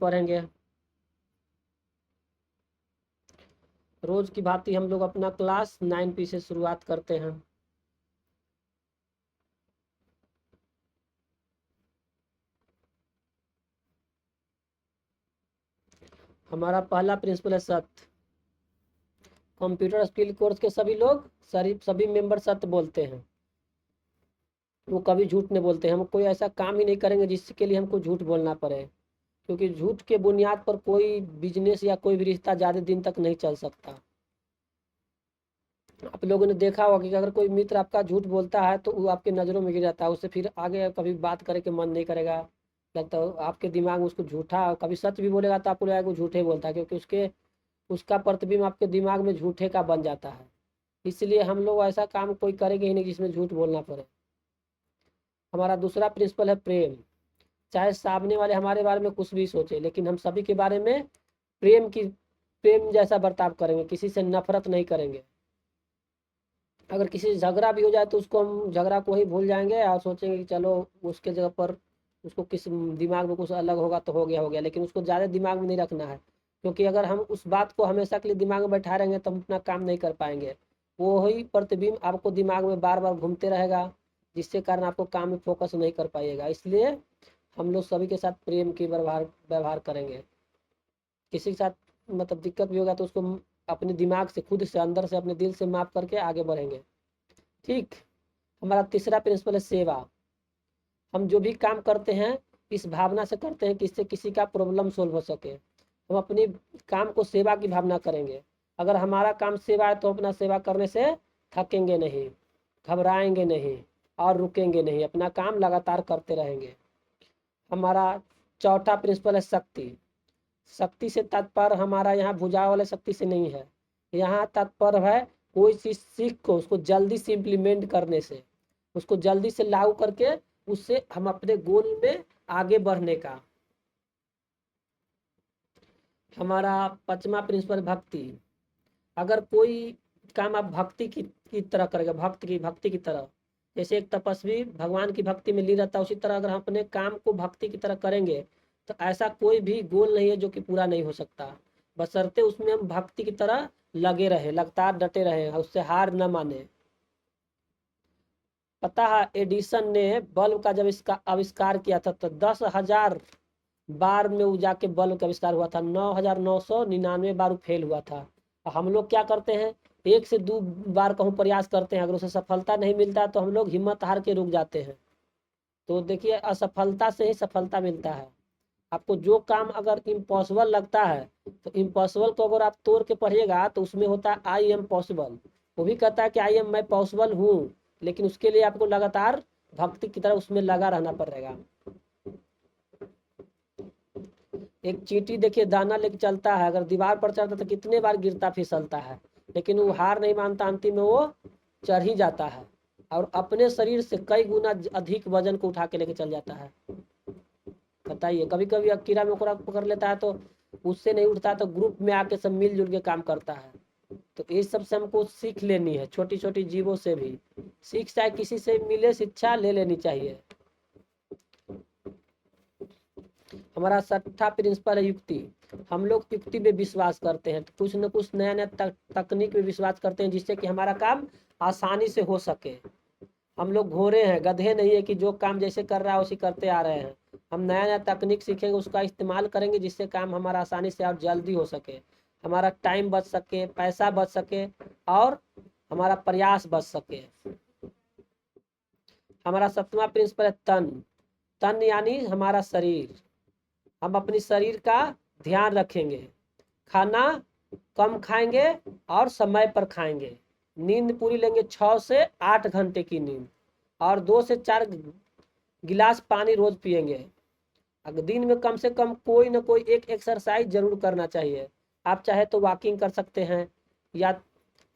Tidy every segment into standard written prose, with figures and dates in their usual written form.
पढ़ेंगे। रोज की भांति हम लोग अपना क्लास 9P से शुरुआत करते हैं। हमारा पहला प्रिंसिपल है सत्य। कंप्यूटर स्किल कोर्स के सभी लोग सभी मेंबर सत्य बोलते हैं, वो कभी झूठ नहीं बोलते। हम कोई ऐसा काम ही नहीं करेंगे जिसके लिए हमको झूठ बोलना पड़े, क्योंकि झूठ के बुनियाद पर कोई बिजनेस या कोई भी रिश्ता ज़्यादा दिन तक नहीं चल सकता। आप लोगों ने देखा होगा कि अगर कोई मित्र आपका झूठ बोलता है तो वो आपके नज़रों में गिर जाता है, उससे फिर आगे कभी बात करे के मन नहीं करेगा। लगता है आपके दिमाग में उसको झूठा, कभी सच भी बोलेगा तो आपको लगेगा वो झूठे बोलता है, क्योंकि उसका प्रतिबिंब आपके दिमाग में झूठे का बन जाता है। इसलिए हम लोग ऐसा काम कोई करेंगे ही नहीं जिसमें झूठ बोलना पड़े। हमारा दूसरा प्रिंसिपल है प्रेम। चाहे सामने वाले हमारे बारे में कुछ भी सोचे, लेकिन हम सभी के बारे में प्रेम जैसा बर्ताव करेंगे, किसी से नफरत नहीं करेंगे। अगर किसी से झगड़ा भी हो जाए तो उसको हम झगड़ा को ही भूल जाएंगे और सोचेंगे कि चलो उसके जगह पर उसको किस दिमाग में कुछ अलग होगा तो हो गया, लेकिन उसको ज़्यादा दिमाग में नहीं रखना है, क्योंकि अगर हम उस बात को हमेशा के लिए दिमाग में बैठा रहेंगे तो हम अपना काम नहीं कर पाएंगे। वो ही प्रतिबिंब आपको दिमाग में बार बार घूमते रहेगा, जिसके कारण आपको काम में फोकस नहीं कर पाइएगा। इसलिए हम लोग सभी के साथ प्रेम की व्यवहार करेंगे। किसी के साथ मतलब दिक्कत भी होगा तो उसको अपने दिमाग से, खुद से, अंदर से, अपने दिल से माफ करके आगे बढ़ेंगे। ठीक। हमारा तीसरा प्रिंसिपल है सेवा। हम जो भी काम करते हैं इस भावना से करते हैं कि इससे किसी का प्रॉब्लम सोल्व हो सके। हम अपनी काम को सेवा की भावना करेंगे। अगर हमारा काम सेवा है तो अपना सेवा करने से थकेंगे नहीं, घबराएंगे नहीं और रुकेंगे नहीं, अपना काम लगातार करते रहेंगे। हमारा चौथा प्रिंसिपल है शक्ति। शक्ति से तात्पर्य हमारा यहाँ भुजा वाले शक्ति से नहीं है, यहाँ तात्पर्य है कोई चीज सीख को उसको जल्दी से इम्प्लीमेंट करने से, उसको जल्दी से लागू करके उससे हम अपने गोल में आगे बढ़ने का। हमारा पांचवा प्रिंसिपल भक्ति। अगर कोई काम आप भक्ति की तरह करेंगे, भक्ति की तरह, जैसे एक तपस्वी भगवान की भक्ति में लीन रहता है, उसी तरह अगर हम अपने काम को भक्ति की तरह करेंगे तो ऐसा कोई भी गोल नहीं है जो कि पूरा नहीं हो सकता, बशर्ते उसमें हम भक्ति की तरह लगे रहे, लगातार डटे रहे, उससे हार न माने। पता है एडिसन ने बल्ब का जब इसका आविष्कार किया था तो 10,000 बार में वो जाके बल्ब का आविष्कार हुआ था, 9,999 बार फेल हुआ था। हम लोग क्या करते हैं, 1 से 2 बार कहूँ प्रयास करते हैं, अगर उसे सफलता नहीं मिलता तो हम लोग हिम्मत हार के रुक जाते हैं। तो देखिए असफलता से ही सफलता मिलता है। आपको जो काम अगर इम्पॉसिबल लगता है तो इम्पॉसिबल को अगर आप तोड़ के पढ़िएगा तो उसमें होता है आई एम पॉसिबल। वो भी कहता है कि आई एम, मैं पॉसिबल हूँ, लेकिन उसके लिए आपको लगातार भक्ति की तरह उसमें लगा रहना पड़ेगा। एक चींटी देखिए दाना लेके चलता है, अगर दीवार पर चढ़ता तो कितने बार गिरता फिसलता है, लेकिन वो हार नहीं मानता, अंतिम में वो चढ़ ही जाता है और अपने शरीर से कई गुना अधिक वजन को उठा के लेके चल जाता है। बताइए, कभी कभी कीड़ा मकोड़ा पकड़ लेता है तो उससे नहीं उठता तो ग्रुप में आके सब मिलजुल के काम करता है। तो इस सब से हमको सीख लेनी है, छोटी छोटी जीवों से भी सीख, चाहे किसी से मिले शिक्षा ले लेनी चाहिए। हमारा छठा प्रिंसिपल है युक्ति। हम लोग युक्ति में विश्वास करते हैं, कुछ न कुछ नया नया तकनीक में विश्वास करते हैं जिससे कि हमारा काम आसानी से हो सके। हम लोग घोड़े हैं, गधे नहीं है कि जो काम जैसे कर रहा है उसी करते आ रहे हैं। हम नया नया तकनीक सीखेंगे, उसका इस्तेमाल करेंगे जिससे काम हमारा आसानी से और जल्दी हो सके, हमारा टाइम बच सके, पैसा बच सके और हमारा प्रयास बच सके। हमारा सातवां प्रिंसिपल है तन। तन यानी हमारा शरीर। हम अपने शरीर का ध्यान रखेंगे, खाना कम खाएंगे और समय पर खाएंगे, नींद पूरी लेंगे, 6 से 8 घंटे की नींद, और 2 से 4 गिलास पानी रोज पिएंगे। अगर दिन में कम से कम कोई ना कोई एक एक्सरसाइज जरूर करना चाहिए। आप चाहे तो वॉकिंग कर सकते हैं, या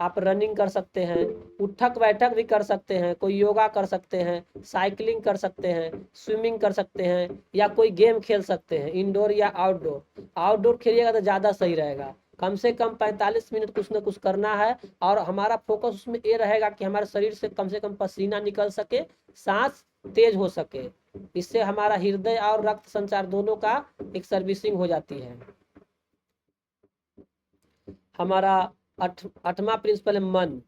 आप रनिंग कर सकते हैं, उठक बैठक भी कर सकते हैं, कोई योगा कर सकते हैं, साइकिलिंग कर सकते हैं, स्विमिंग कर सकते हैं, या कोई गेम खेल सकते हैं, इंडोर या आउटडोर। आउटडोर खेलिएगा तो ज़्यादा सही रहेगा। कम से कम 45 मिनट कुछ ना कुछ करना है, और हमारा फोकस उसमें ये रहेगा कि हमारे शरीर से कम पसीना निकल सके, सांस तेज हो सके। इससे हमारा हृदय और रक्त संचार दोनों का एक सर्विसिंग हो जाती है। हमारा आठवां प्रिंसिपल है मन।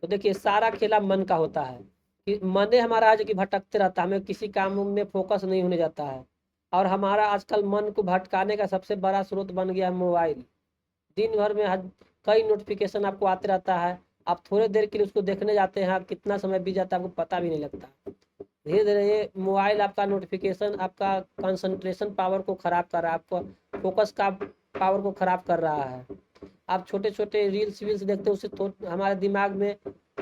तो देखिए सारा खेला मन का होता है कि मन हमारा जो कि भटकते रहता है, हमें किसी काम में फोकस नहीं होने जाता है। और हमारा आजकल मन को भटकाने का सबसे बड़ा स्रोत बन गया है मोबाइल। दिन भर में कई नोटिफिकेशन आपको आते रहता है, आप थोड़े देर के लिए उसको देखने जाते हैं, आप कितना समय बीत जाता है आपको पता भी नहीं लगता। धीरे धीरे ये मोबाइल आपका नोटिफिकेशन आपका कंसंट्रेशन पावर को खराब कर रहा है, आपको फोकस का पावर को खराब कर रहा है। आप छोटे छोटे रील्स वील्स देखते हैं, उससे तो हमारे दिमाग में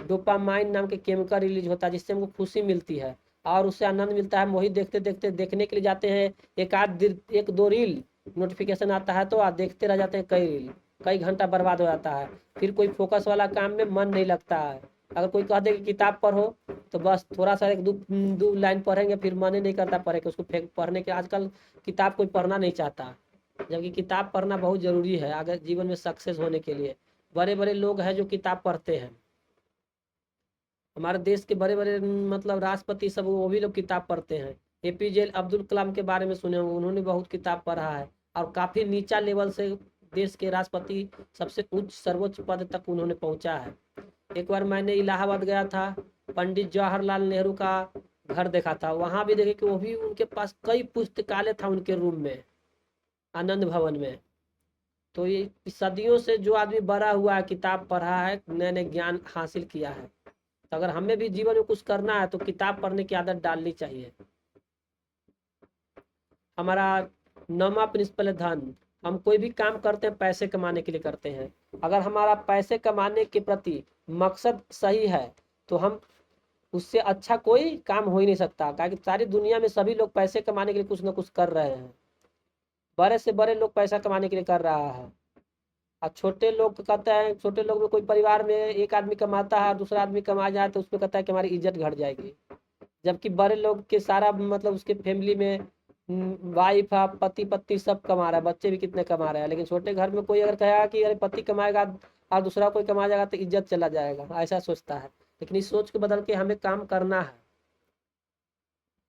डोपामाइन नाम के केमिकल रिलीज होता है, जिससे हमको खुशी मिलती है और उससे आनंद मिलता है। हम वही देखते देखते देखने के लिए जाते हैं, एक दो रील नोटिफिकेशन आता है तो आप देखते रह जाते हैं, कई रील, कई घंटा बर्बाद हो जाता है। फिर कोई फोकस वाला काम में मन नहीं लगता है। अगर कोई कह दे कि किताब पढ़ो तो बस थोड़ा सा एक दो लाइन पढ़ेंगे, फिर मन ही नहीं करता पढ़े के, उसको फेंक पढ़ने के। आजकल किताब कोई पढ़ना नहीं चाहता, जबकि किताब पढ़ना बहुत ज़रूरी है अगर जीवन में सक्सेस होने के लिए। बड़े बड़े लोग हैं जो किताब पढ़ते हैं, हमारे देश के बड़े बड़े मतलब राष्ट्रपति सब, वो भी लोग किताब पढ़ते हैं। एपीजे अब्दुल कलाम के बारे में सुने होंगे, उन्होंने बहुत किताब पढ़ा है और काफ़ी नीचा लेवल से देश के राष्ट्रपति सबसे उच्च सर्वोच्च पद तक उन्होंने पहुंचा है। एक बार मैंने इलाहाबाद गया था, पंडित जवाहरलाल नेहरू का घर देखा था, वहाँ भी देखे कि वो भी उनके पास कई पुस्तकालय था उनके रूम में, आनंद भवन में। तो ये सदियों से जो आदमी बड़ा हुआ है, किताब पढ़ा है, नए नए ज्ञान हासिल किया है, तो अगर हमें भी जीवन में कुछ करना है तो किताब पढ़ने की आदत डालनी चाहिए। हमारा 9वां प्रिंसिपल है धन। हम कोई भी काम करते हैं पैसे कमाने के लिए करते हैं। अगर हमारा पैसे कमाने के प्रति मकसद सही है तो हम उससे अच्छा कोई काम हो ही नहीं सकता, क्योंकि सारी दुनिया में सभी लोग पैसे कमाने के लिए कुछ ना कुछ कर रहे हैं। बड़े से बड़े लोग पैसा कमाने के लिए कर रहा है। और छोटे लोग कहते हैं, छोटे लोग में कोई परिवार में एक आदमी कमाता है और दूसरा आदमी कमा जाए तो उसमें कहता है कि हमारी इज्जत घट जाएगी। जबकि बड़े लोग के सारा मतलब उसके फैमिली में वाइफ है, पति पत्नी सब कमा रहा है, बच्चे भी कितने कमा रहे हैं। लेकिन छोटे घर में कोई अगर कहेगा कि अरे पति कमाएगा और दूसरा कोई कमा जाएगा तो इज्जत चला जाएगा, ऐसा सोचता है। लेकिन इस सोच को बदल के हमें काम करना है,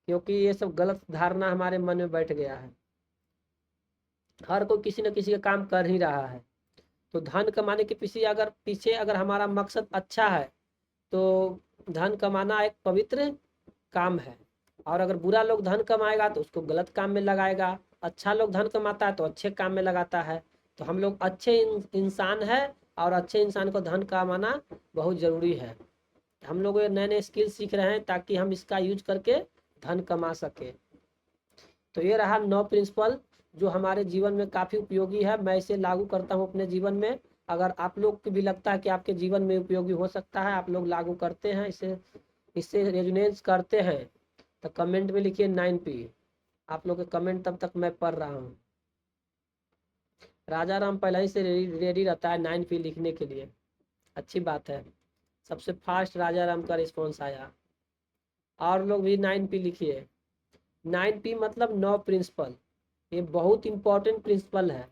क्योंकि ये सब गलत धारणा हमारे मन में बैठ गया है। हर कोई किसी न किसी का काम कर ही रहा है। तो धन कमाने के पीछे अगर हमारा मकसद अच्छा है तो धन कमाना एक पवित्र काम है। और अगर बुरा लोग धन कमाएगा तो उसको गलत काम में लगाएगा, अच्छा लोग धन कमाता है तो अच्छे काम में लगाता है। तो हम लोग अच्छे इंसान है और अच्छे इंसान को धन कमाना बहुत ज़रूरी है। हम लोग नए नए स्किल सीख रहे हैं ताकि हम इसका यूज करके धन कमा सके। तो ये रहा 9 प्रिंसिपल जो हमारे जीवन में काफ़ी उपयोगी है। मैं इसे लागू करता हूँ अपने जीवन में। अगर आप लोग को भी लगता है कि आपके जीवन में उपयोगी हो सकता है, आप लोग लागू करते हैं इसे, इससे रेजोनेंस करते हैं, तो कमेंट में लिखिए 9P। आप लोग के कमेंट तब तक मैं पढ़ रहा हूँ। राजा राम पहले ही से रेडी रहता है 9P लिखने के लिए, अच्छी बात है। सबसे फास्ट राजा राम का रिस्पॉन्स आया। और लोग भी 9P लिखिए। 9P मतलब 9 प्रिंसिपल, ये बहुत इंपॉर्टेंट प्रिंसिपल है।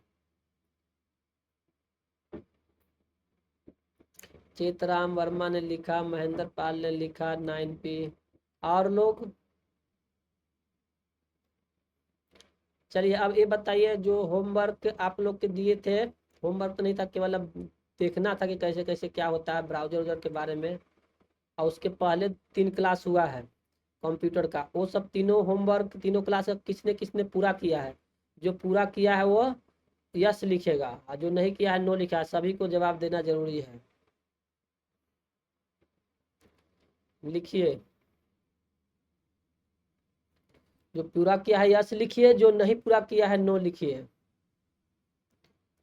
चितराम वर्मा ने लिखा, महेंद्र पाल ने लिखा 9P। और लोग चलिए अब ये बताइए, जो होमवर्क आप लोग के दिए थे, होमवर्क तो नहीं था, केवल अब देखना था कि कैसे कैसे क्या होता है ब्राउजर उजर के बारे में। और उसके पहले 3 क्लास हुआ है कंप्यूटर का, वो सब तीनों होमवर्क तीनों क्लास किसने किसने पूरा किया है। जो पूरा किया है वो यस लिखेगा और जो नहीं किया है नो लिखा है। सभी को जवाब देना जरूरी है, लिखिए। जो पूरा किया है यस लिखिए, जो नहीं पूरा किया है नो लिखिए।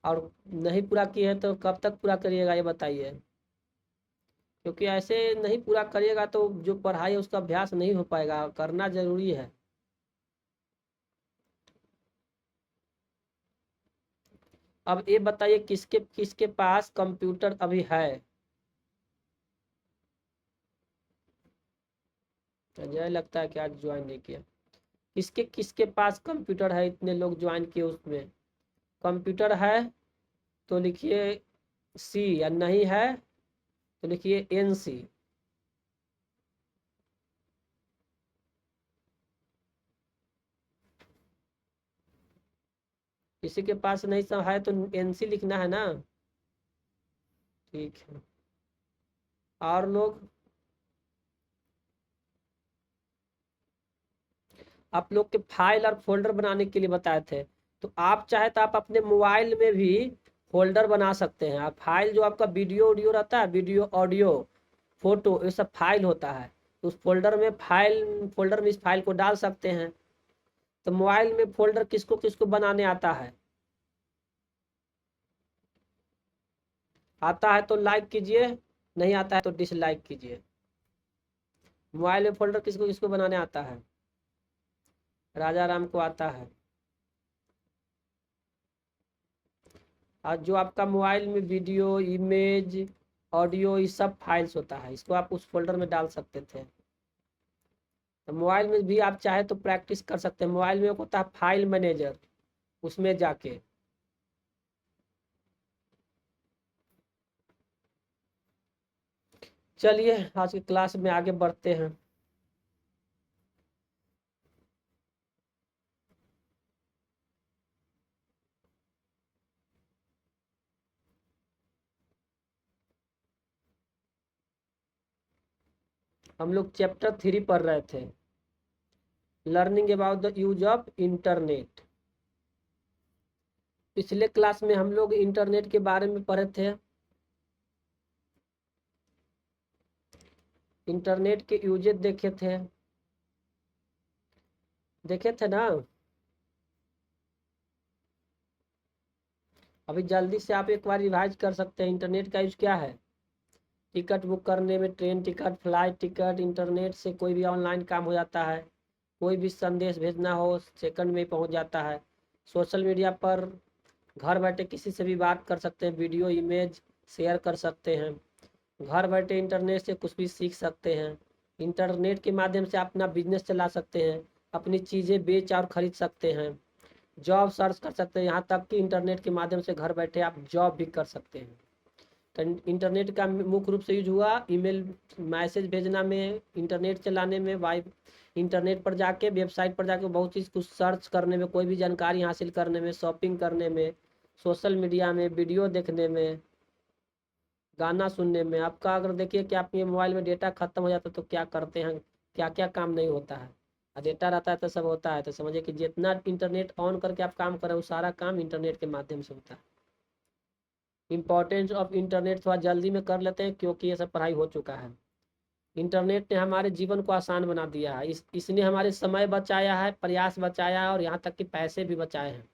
और नहीं पूरा किए हैं तो कब तक पूरा करिएगा ये बताइए, क्योंकि ऐसे नहीं पूरा करिएगा तो जो पढ़ाई है उसका अभ्यास नहीं हो पाएगा, करना जरूरी है। अब ये बताइए किसके किसके पास कंप्यूटर अभी है। मुझे लगता है कि आज ज्वाइन नहीं किया। किसके किसके पास कंप्यूटर है, इतने लोग ज्वाइन किए उसमें। कंप्यूटर है तो लिखिए सी, या नहीं है तो लिखिए NC। किसी के पास नहीं सब है तो NC लिखना है ना। ठीक है, और लोग, आप लोग के फाइल और फोल्डर बनाने के लिए बताए थे, तो आप चाहे तो आप अपने मोबाइल में भी फोल्डर बना सकते हैं। आप फाइल जो आपका वीडियो ऑडियो रहता है, वीडियो ऑडियो फोटो, ये सब फाइल होता है, उस फोल्डर में इस फाइल को डाल सकते हैं। तो मोबाइल में फोल्डर किसको किसको बनाने आता है? आता है तो लाइक कीजिए, नहीं आता है तो डिसलाइक कीजिए। मोबाइल में फोल्डर किसको किसको बनाने आता है? राजा राम को आता है। और जो आपका मोबाइल में वीडियो, इमेज, ऑडियो, ये सब फाइल्स होता है, इसको आप उस फोल्डर में डाल सकते थे। तो मोबाइल में भी आप चाहे तो प्रैक्टिस कर सकते हैं। मोबाइल में एक होता है फाइल मैनेजर, उसमें जाके चलिए आज की क्लास में आगे बढ़ते हैं। हम लोग चैप्टर 3 पढ़ रहे थे, learning about the use of internet. पिछले क्लास में हम लोग इंटरनेट के बारे में पढ़े थे, इंटरनेट के यूजेज देखे थे ना। अभी जल्दी से आप एक बार रिवाइज कर सकते हैं। इंटरनेट का यूज क्या है? टिकट बुक करने में, train ticket, flight ticket, internet से कोई भी ऑनलाइन काम हो जाता है। कोई भी संदेश भेजना हो सेकंड में पहुंच जाता है। सोशल मीडिया पर घर बैठे किसी से भी बात कर सकते हैं, वीडियो इमेज शेयर कर सकते हैं। घर बैठे इंटरनेट से कुछ भी सीख सकते हैं। इंटरनेट के माध्यम से आप अपना बिजनेस चला सकते हैं, अपनी चीज़ें बेच और खरीद सकते हैं, जॉब सर्च कर सकते हैं। यहाँ तक कि इंटरनेट के माध्यम से घर बैठे आप जॉब भी कर सकते हैं। तो इंटरनेट का मुख्य रूप से यूज हुआ ईमेल, मैसेज भेजना में, इंटरनेट चलाने में, इंटरनेट पर जाके, वेबसाइट पर जाके बहुत चीज़ कुछ सर्च करने में, कोई भी जानकारी हासिल करने में, शॉपिंग करने में, सोशल मीडिया में, वीडियो देखने में, गाना सुनने में। आपका अगर देखिए कि आपके मोबाइल में डेटा खत्म हो जाता है तो क्या करते हैं, क्या क्या काम नहीं होता है। और डेटा रहता है तो सब होता है। तो समझिए कि जितना इंटरनेट ऑन करके आप काम कर रहे हो, सारा काम इंटरनेट के माध्यम से होता है। इम्पोर्टेंस ऑफ इंटरनेट थोड़ा जल्दी में कर लेते हैं क्योंकि ये सब पढ़ाई हो चुका है। इंटरनेट ने हमारे जीवन को आसान बना दिया है। इसने हमारे समय बचाया है, प्रयास बचाया है, और यहाँ तक कि पैसे भी बचाए हैं।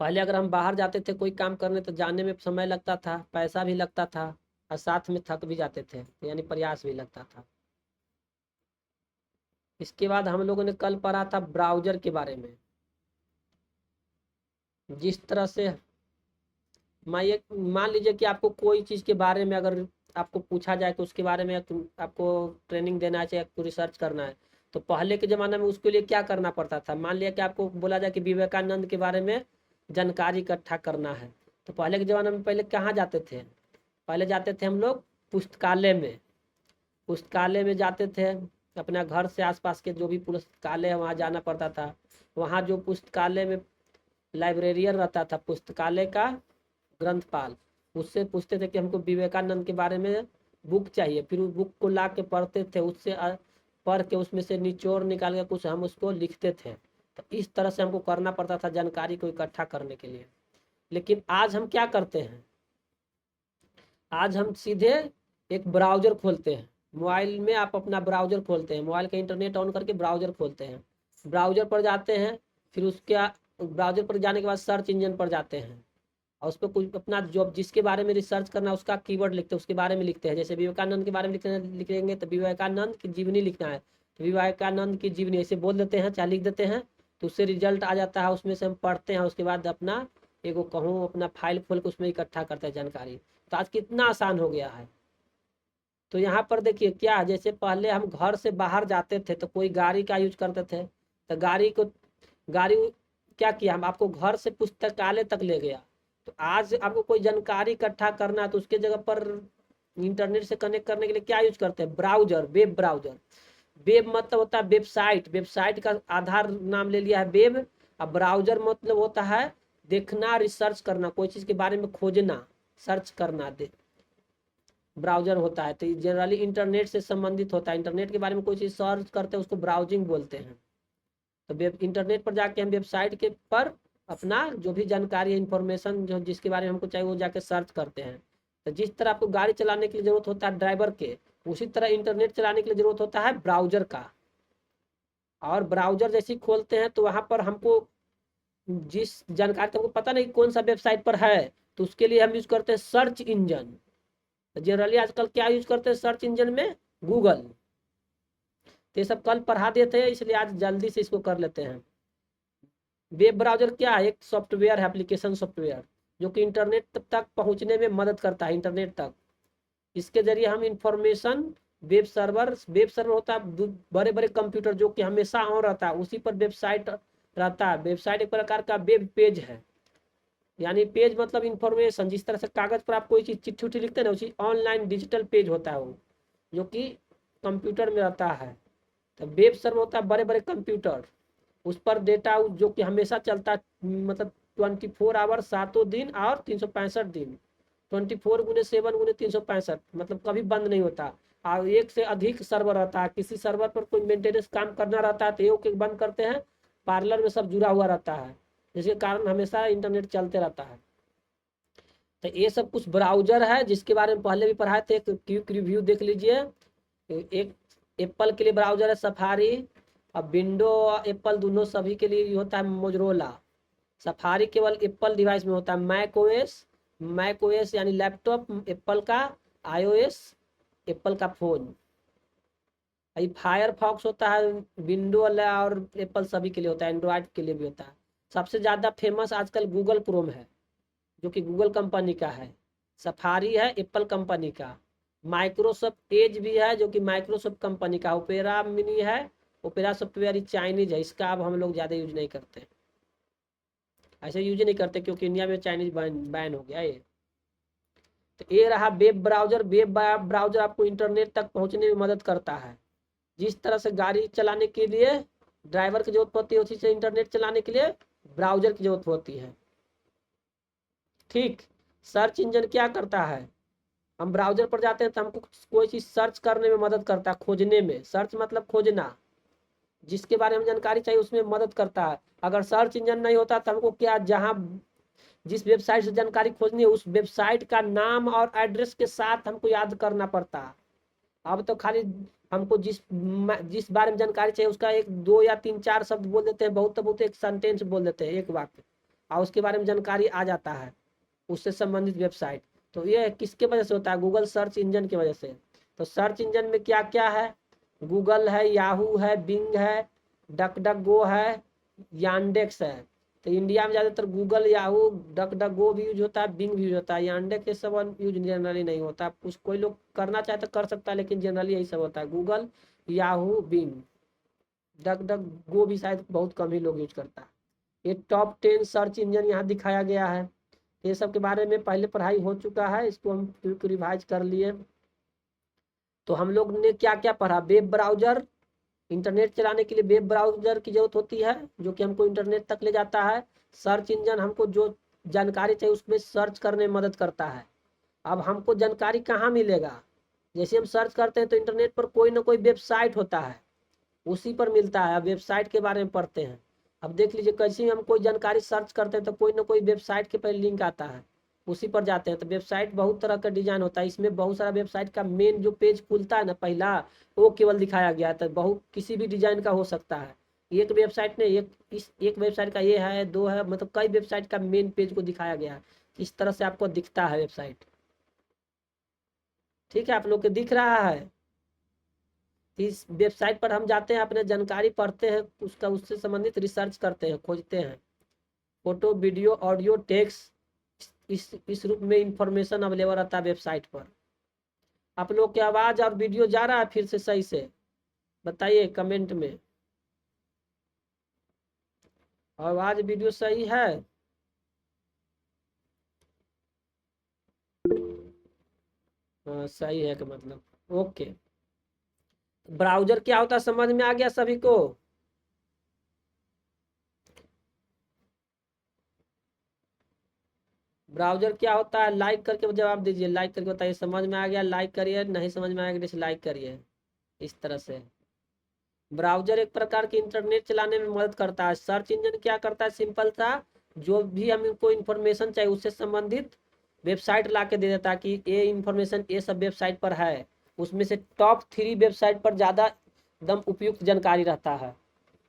पहले अगर हम बाहर जाते थे कोई काम करने तो जाने में समय लगता था, पैसा भी लगता था, और साथ में थक भी जाते थे, यानी प्रयास भी लगता था। इसके बाद हम लोगों ने कल पढ़ा था ब्राउजर के बारे में। जिस तरह से मान लीजिए कि आपको कोई चीज़ के बारे में अगर आपको पूछा जाए कि उसके बारे में आपको ट्रेनिंग देना है, चाहे आपको रिसर्च करना है, तो पहले के ज़माने में उसके लिए क्या करना पड़ता था? मान लिया कि आपको बोला जाए कि विवेकानंद के बारे में जानकारी इकट्ठा करना है, तो पहले के ज़माने में पहले कहाँ जाते थे? पहले जाते थे हम लोग पुस्तकालय में। पुस्तकालय में जाते थे, अपना घर से आसपास के जो भी पुस्तकालय है वहाँ जाना पड़ता था। वहाँ जो पुस्तकालय में लाइब्रेरियन रहता था, पुस्तकालय का ग्रंथपाल, उससे पूछते थे कि हमको विवेकानंद के बारे में बुक चाहिए। फिर उस बुक को ला के पढ़ते थे, उससे पढ़ के उसमें से निचोड़ निकाल के कुछ हम उसको लिखते थे। तो इस तरह से हमको करना पड़ता था जानकारी को इकट्ठा करने के लिए। लेकिन आज हम क्या करते हैं? आज हम सीधे एक ब्राउज़र खोलते हैं। मोबाइल में आप अपना ब्राउज़र खोलते हैं, मोबाइल का इंटरनेट ऑन करके ब्राउज़र खोलते हैं, ब्राउज़र पर जाते हैं, फिर उसके ब्राउज़र पर जाने के बाद सर्च इंजन पर जाते हैं, और उस पर कुछ अपना जो जिसके बारे में रिसर्च करना है उसका कीवर्ड लिखते हैं, उसके बारे में लिखते हैं। जैसे विवेकानंद के बारे में लिखेंगे तो विवेकानंद की जीवनी लिखना है, तो विवेकानंद की जीवनी ऐसे बोल देते हैं, चाहे लिख देते हैं, तो उससे रिजल्ट आ जाता है। उसमें से हम पढ़ते हैं, उसके बाद अपना एगो कहूँ अपना फाइल खोल के उसमें इकट्ठा करते हैं जानकारी। तो आज कितना आसान हो गया है। तो यहाँ पर देखिए क्या, जैसे पहले हम घर से बाहर जाते थे तो कोई गाड़ी का यूज करते थे, तो गाड़ी क्या किया, हम आपको घर से पुस्तकालय तक ले गया। तो आज आपको कोई जानकारी इकट्ठा करना है तो उसके जगह पर इंटरनेट से कनेक्ट करने के लिए क्या यूज करते हैं? Browser, web browser. वेब मतलब होता है वेबसाइट, वेबसाइट का आधार नाम ले लिया है वेब, अब ब्राउजर मतलब होता है देखना, रिसर्च करना, कोई चीज़ के बारे में खोजना, सर्च करना दे ब्राउजर होता है। तो जनरली इंटरनेट से संबंधित होता है। इंटरनेट के बारे में कोई चीज़ सर्च करते हैं उसको ब्राउजिंग बोलते हैं। तो वेब इंटरनेट पर जाके हम वेबसाइट के पर अपना जो भी जानकारी है, इंफॉर्मेशन जो जिसके बारे में हमको चाहिए वो जाके सर्च करते हैं। तो जिस तरह आपको गाड़ी चलाने की जरूरत होता है ड्राइवर के, उसी तरह इंटरनेट चलाने के लिए जरूरत होता है ब्राउजर का। और ब्राउजर जैसे ही खोलते हैं तो वहाँ पर हमको जिस जानकारी, हमको पता नहीं कौन सा वेबसाइट पर है, तो उसके लिए हम यूज करते हैं सर्च इंजन। जनरली आजकल क्या यूज करते हैं सर्च इंजन में? गूगल। तो ये सब कल पढ़ा देते हैं, इसलिए आज जल्दी से इसको कर लेते हैं। वेब ब्राउजर क्या है? एक सॉफ्टवेयर है, एप्लीकेशन सॉफ्टवेयर, जो कि इंटरनेट तक पहुंचने में मदद करता है, इंटरनेट तक। इसके जरिए हम इंफॉर्मेशन, वेब सर्वर होता है बड़े बड़े कंप्यूटर जो कि हमेशा ऑन रहता है, उसी पर वेबसाइट रहता है। वेबसाइट एक प्रकार का वेब पेज है, यानी पेज मतलब इंफॉर्मेशन। जिस तरह से कागज पर आप कोई चीज चिट्ठी उठी लिखते हैं ना, उसी ऑनलाइन डिजिटल पेज होता है वो, जो कि कंप्यूटर में रहता है। तो वेब सर्वर होता है बड़े बड़े कंप्यूटर, उस पर डेटा जो कि हमेशा चलता है, मतलब 24 आवर, 7 दिन और 365 दिन, 24x7x365, मतलब कभी बंद नहीं होता। और एक से अधिक सर्वर रहता है। किसी सर्वर पर कोई मेंटेनेंस काम करना रहता है तो एक एक बंद करते हैं, पार्लर में सब जुड़ा हुआ रहता है, जिसके कारण हमेशा इंटरनेट चलते रहता है। तो ये सब कुछ ब्राउजर है, जिसके बारे में पहले भी पढ़ाए थे, एक क्विक रिव्यू देख लीजिए। एक एप्पल के लिए ब्राउजर है सफारी। अब विंडो और एप्पल दोनों सभी के लिए होता है मोजरोला। सफारी केवल एप्पल डिवाइस में होता है। मैक ओएस यानी लैपटॉप एप्पल का, आईओएस एप्पल का फोन। फायरफॉक्स होता है विंडो और एप्पल सभी के लिए होता है, एंड्रॉयड के लिए भी होता है। सबसे ज़्यादा फेमस आजकल गूगल क्रोम है, जो कि गूगल कंपनी का है। सफारी है एप्पल कंपनी का। माइक्रोसॉफ्ट एज भी है, जो कि माइक्रोसॉफ्ट कंपनी का। ओपेरा मिनी है, ओपेरा सॉफ्टवेयर चाइनीज है, इसका अब हम लोग ज़्यादा यूज नहीं करते, ऐसे यूज नहीं करते क्योंकि इंडिया में चाइनीज बैन हो गया ये। तो ये रहा वेब ब्राउजर। वेब ब्राउजर आपको इंटरनेट तक पहुंचने में मदद करता है। जिस तरह से गाड़ी चलाने के लिए ड्राइवर की जरूरत होती है, उसी से इंटरनेट चलाने के लिए ब्राउजर की जरूरत होती है। ठीक। सर्च इंजन क्या करता है? हम ब्राउजर पर जाते हैं तो हमको कोई चीज सर्च करने में मदद करता है, खोजने में। सर्च मतलब खोजना, जिसके बारे में जानकारी चाहिए उसमें मदद करता है। अगर सर्च इंजन नहीं होता तो हमको क्या, जहां जिस वेबसाइट से जानकारी खोजनी है उस वेबसाइट का नाम और एड्रेस के साथ हमको याद करना पड़ता है। अब तो खाली हमको जिस बारे में जानकारी चाहिए उसका एक दो या तीन चार शब्द बोल देते हैं, बहुत तो बहुत एक सेंटेंस बोल देते हैं, एक वाक्य, और उसके बारे में जानकारी आ जाता है, उससे संबंधित वेबसाइट। तो ये किसके वजह से होता है? गूगल सर्च इंजन की वजह से। तो सर्च इंजन में क्या क्या है? गूगल है, याहू है, बिंग है, डक डक गो है, यांडेक्स है। तो इंडिया में ज़्यादातर गूगल, याहू, डक डक गो भी यूज होता है, बिंग भी यूज होता है। यांडेक्स ये सब यूज जनरली नहीं होता। कुछ कोई लोग करना चाहे तो कर सकता है, लेकिन जनरली यही सब होता है, Google, Yahoo, Bing. DuckDuckGo भी शायद बहुत कम ही लोग यूज करता है। ये टॉप 10 सर्च इंजन यहाँ दिखाया गया है। ये सब के बारे में पहले पढ़ाई हो चुका है, इसको हम रिवाइज कर लिए। तो हम लोग ने क्या क्या पढ़ा? वेब ब्राउजर, इंटरनेट चलाने के लिए वेब ब्राउजर की जरूरत होती है, जो कि हमको इंटरनेट तक ले जाता है। सर्च इंजन हमको जो जानकारी चाहिए उसमें सर्च करने में मदद करता है। अब हमको जानकारी कहाँ मिलेगा? जैसे हम सर्च करते हैं तो इंटरनेट पर कोई ना कोई वेबसाइट होता है, उसी पर मिलता है। अब वेबसाइट के बारे में पढ़ते हैं। अब देख लीजिए, कैसे हम कोई जानकारी सर्च करते हैं तो कोई ना कोई वेबसाइट के पहले लिंक आता है, उसी पर जाते हैं। तो वेबसाइट बहुत तरह का डिजाइन होता है, इसमें बहुत सारा वेबसाइट का मेन जो पेज खुलता है ना पहला, वो केवल दिखाया गया था। बहुत किसी भी डिजाइन का हो सकता है। एक वेबसाइट ने एक वेबसाइट का ये है, दो है, मतलब कई वेबसाइट का मेन पेज को दिखाया गया है। इस तरह से आपको दिखता है वेबसाइट। ठीक है, आप लोग को दिख रहा है? इस वेबसाइट पर हम जाते हैं, अपने जानकारी पढ़ते हैं, उसका उससे संबंधित रिसर्च करते हैं, खोजते हैं। फोटो, वीडियो, ऑडियो, टेक्स्ट, इस रूप में इंफॉर्मेशन अवेलेबल रहता है वेबसाइट पर। आप लोग की आवाज और वीडियो जा रहा है फिर से सही से? बताइए कमेंट में, आवाज वीडियो सही है? हाँ सही है, का मतलब ओके। ब्राउजर क्या होता है समझ में आ गया सभी को? ब्राउजर क्या होता है, लाइक करके जवाब दीजिए, लाइक करके बताइए समझ में आ गया, लाइक करिए, नहीं समझ में आएगा डिसलाइक करिए। इस तरह से ब्राउजर एक प्रकार की इंटरनेट चलाने में मदद करता है। सर्च इंजन क्या करता है, सिंपल सा, जो भी हमको इन्फॉर्मेशन चाहिए उससे संबंधित वेबसाइट ला के दे देता है कि ये इन्फॉर्मेशन ये सब वेबसाइट पर है। उसमें से टॉप 3 वेबसाइट पर ज़्यादा एकदम उपयुक्त जानकारी रहता है।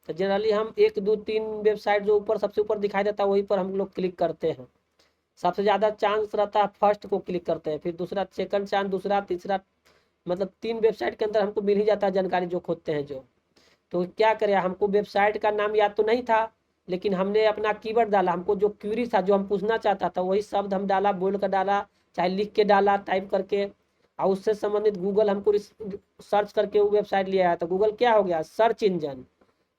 तो जनरली हम 1 2 3 वेबसाइट जो ऊपर सबसे ऊपर दिखाई देता है वही पर हम लोग क्लिक करते हैं। सबसे ज़्यादा चांस रहता है फर्स्ट को क्लिक करते हैं, फिर दूसरा, सेकंड चांस दूसरा, तीसरा, मतलब 3 वेबसाइट के अंदर हमको मिल ही जाता है जानकारी जो खोजते हैं जो। तो क्या करें, हमको वेबसाइट का नाम याद तो नहीं था, लेकिन हमने अपना कीवर्ड डाला, हमको जो क्यूरी था जो हम पूछना चाहता था वही शब्द हम डाला, बोल कर डाला, चाहे लिख के डाला, टाइप करके, और उससे संबंधित गूगल हमको सर्च करके वो वेबसाइट ले आया। तो गूगल क्या हो गया, सर्च इंजन।